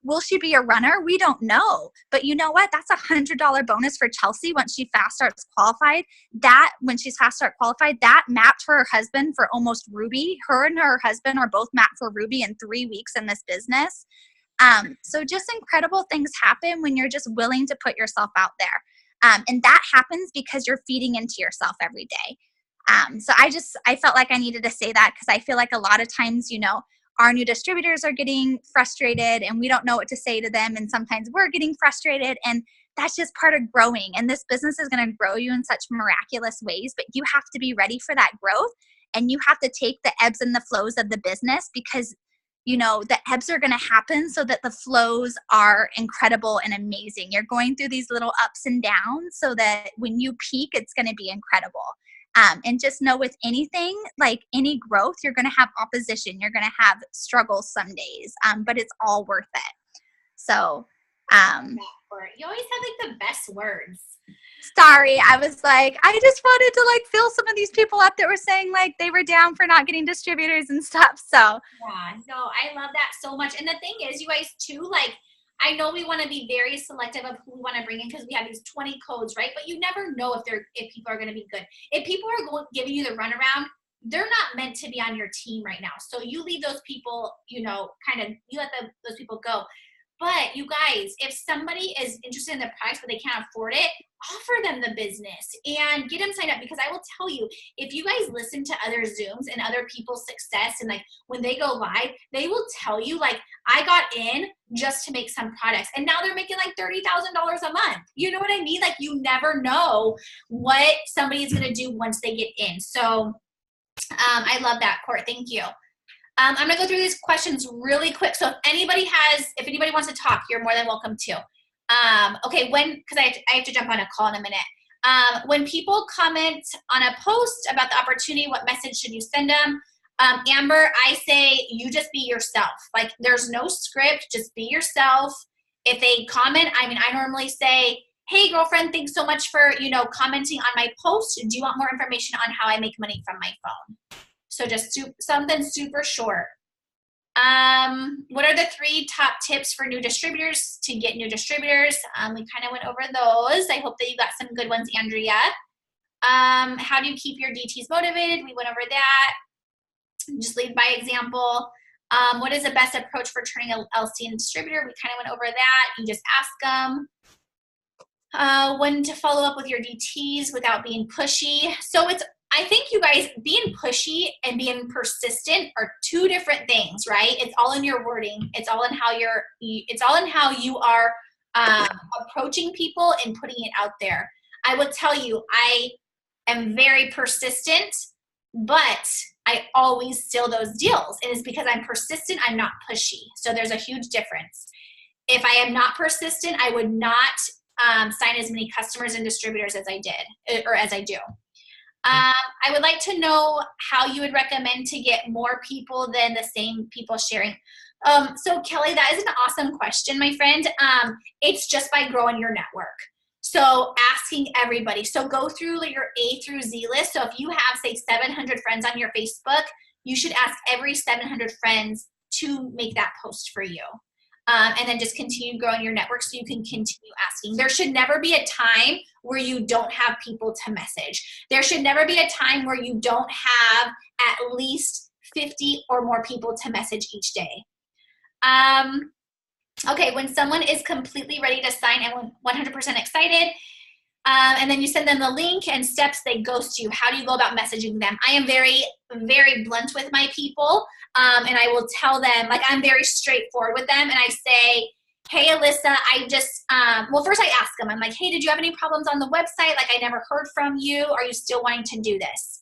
Will she be a runner? We don't know. But you know what? That's $100 bonus for Chelsea once she fast starts qualified. When she's fast start qualified, that mapped her husband for almost Ruby. Her and her husband are both mapped for Ruby in 3 weeks in this business. So just incredible things happen when you're just willing to put yourself out there. And that happens because you're feeding into yourself every day. So I felt like I needed to say that because I feel like a lot of times, you know, our new distributors are getting frustrated and we don't know what to say to them. And sometimes we're getting frustrated, and that's just part of growing. And this business is going to grow you in such miraculous ways, but you have to be ready for that growth. And you have to take the ebbs and the flows of the business because, you know, the ebbs are going to happen so that the flows are incredible and amazing. You're going through these little ups and downs so that when you peak, it's going to be incredible. And just know with anything, like any growth, you're going to have opposition. You're going to have struggles some days, but it's all worth it. So, you always have like the best words. Sorry, I was like, I just wanted to like fill some of these people up that were saying like they were down for not getting distributors and stuff. So yeah, no, I love that so much. And the thing is, you guys too, like, I know we want to be very selective of who we want to bring in because we have these 20 codes, right? But you never know if people are going to be good. If people are giving you the runaround, they're not meant to be on your team right now. So you leave those people, you know, you let those people go. But you guys, if somebody is interested in the price but they can't afford it, offer them the business and get them signed up, because I will tell you, if you guys listen to other Zooms and other people's success and like when they go live, they will tell you like, I got in just to make some products and now they're making like $30,000 a month. You know what I mean? Like you never know what somebody is going to do once they get in. So I love that, Court. Thank you. I'm going to go through these questions really quick. So if anybody wants to talk, you're more than welcome to. Okay, because I have to jump on a call in a minute. When people comment on a post about the opportunity, what message should you send them? Amber, I say you just be yourself. Like, there's no script, just be yourself. If they comment, I mean, I normally say, hey girlfriend, thanks so much for, you know, commenting on my post. Do you want more information on how I make money from my phone? So just something super short. What are the 3 top tips for new distributors to get new distributors? We kind of went over those. I hope that you got some good ones, Andrea. How do you keep your DTs motivated? We went over that. Just lead by example. What is the best approach for turning a LC into distributor? We kind of went over that. You just ask them. When to follow up with your DTs without being pushy. So I think you guys, being pushy and being persistent are 2 different things, right? It's all in your wording. It's all in how you are approaching people and putting it out there. I will tell you, I am very persistent, but I always steal those deals. And it's because I'm persistent, I'm not pushy. So there's a huge difference. If I am not persistent, I would not sign as many customers and distributors as I did, or as I do. I would like to know how you would recommend to get more people than the same people sharing. So Kelly, that is an awesome question, my friend. It's just by growing your network. So asking everybody. So go through your A through Z list. So if you have, say, 700 friends on your Facebook, you should ask every 700 friends to make that post for you. And then just continue growing your network so you can continue asking. There should never be a time where you don't have people to message. There should never be a time where you don't have at least 50 or more people to message each day. Okay, when someone is completely ready to sign and 100% excited, and then you send them the link and steps, they ghost you. How do you go about messaging them? I am very, very blunt with my people, and I will tell them, like, I'm very straightforward with them, and I say, hey, Alyssa, I just, well, first I ask them, I'm like, hey, did you have any problems on the website? Like, I never heard from you. Are you still wanting to do this?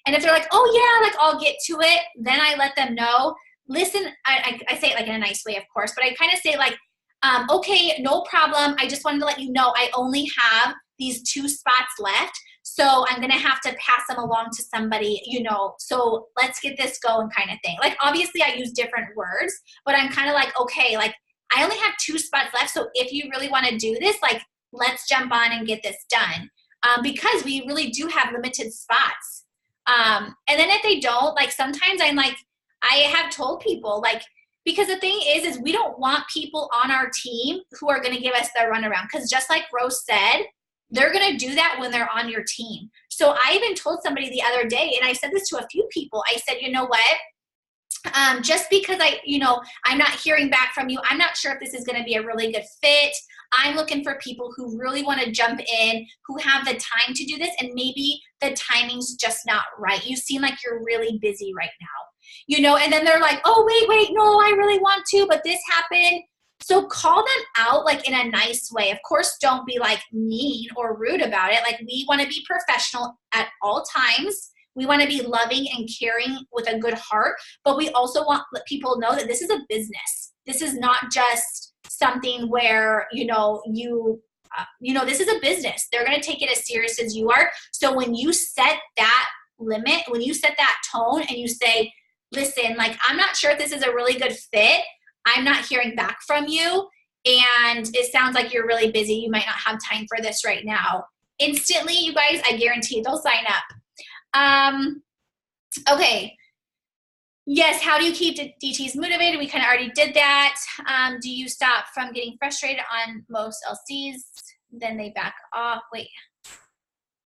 And if they're like, oh, yeah, like, I'll get to it, then I let them know. Listen, I say it like in a nice way, of course, but I kind of say like, okay, no problem. I just wanted to let you know I only have these 2 spots left, so I'm going to have to pass them along to somebody, you know, so let's get this going kind of thing. Like, obviously I use different words, but I'm kind of like, okay, like, I only have 2 spots left, so if you really want to do this, like, let's jump on and get this done, because we really do have limited spots. And then if they don't, like, sometimes I'm like, I have told people, like, because the thing is we don't want people on our team who are going to give us the runaround. Because just like Rose said, they're going to do that when they're on your team. So I even told somebody the other day, and I said this to a few people, I said, you know what? Just because I'm not hearing back from you, I'm not sure if this is going to be a really good fit. I'm looking for people who really want to jump in, who have the time to do this, and maybe the timing's just not right. You seem like you're really busy right now. You know, and then they're like, oh, wait, no, I really want to, but this happened. So call them out, like, in a nice way. Of course, don't be like mean or rude about it. Like, we want to be professional at all times. We want to be loving and caring with a good heart, but we also want to let people know that this is a business. This is not just something where, this is a business. They're going to take it as serious as you are. So when you set that limit, when you set that tone and you say, listen, like, I'm not sure if this is a really good fit. I'm not hearing back from you, and it sounds like you're really busy. You might not have time for this right now. Instantly, you guys, I guarantee they'll sign up. Okay. Yes, how do you keep DTs motivated? We kind of already did that. Do you stop from getting frustrated on most LCs? Then they back off. Wait.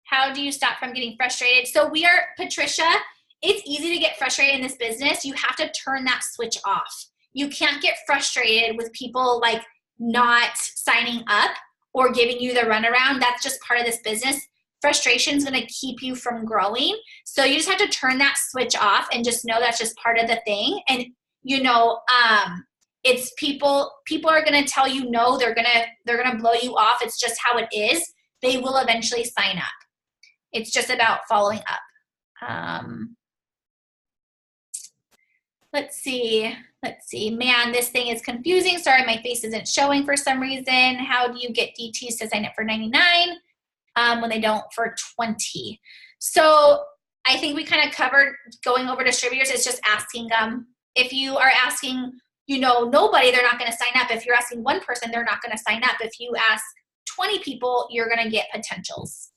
How do you stop from getting frustrated? So Patricia, it's easy to get frustrated in this business. You have to turn that switch off. You can't get frustrated with people like not signing up or giving you the runaround. That's just part of this business. Frustration is going to keep you from growing. So you just have to turn that switch off and just know that's just part of the thing. And it's people are going to tell you no, they're going to blow you off. It's just how it is. They will eventually sign up. It's just about following up. Let's see. Man, this thing is confusing. Sorry, my face isn't showing for some reason. How do you get DTs to sign up for $99 when they don't for $20? So I think we kind of covered going over distributors. It's just asking them. If you are asking, nobody, they're not going to sign up. If you're asking one person, they're not going to sign up. If you ask 20 people, you're going to get potentials.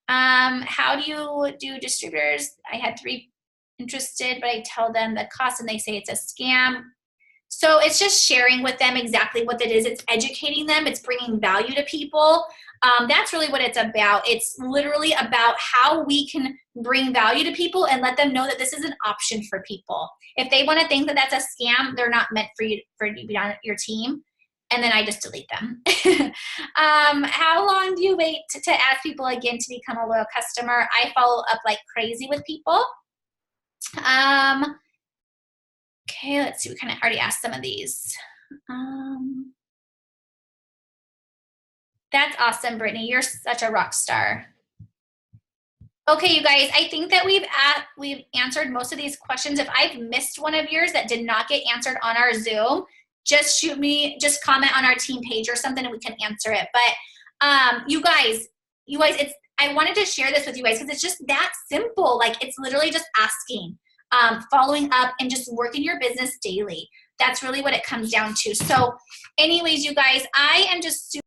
How do you do distributors? I had 3 interested, but I tell them the cost and they say it's a scam. So it's just sharing with them exactly what it is. It's educating them. It's bringing value to people. That's really what it's about. It's literally about how we can bring value to people and let them know that this is an option for people. If they want to think that that's a scam, they're not meant for you to be on your team. And then I just delete them. How long do you wait to ask people again to become a loyal customer? I follow up like crazy with people. Okay, let's see. We kind of already asked some of these. That's awesome, Brittany. You're such a rock star. Okay, you guys, I think that we've answered most of these questions. If I've missed one of yours that did not get answered on our Zoom, just comment on our team page or something and we can answer it. But you guys, I wanted to share this with you guys because it's just that simple. Like, it's literally just asking, following up, and just working your business daily. That's really what it comes down to. So anyways, you guys, I am just super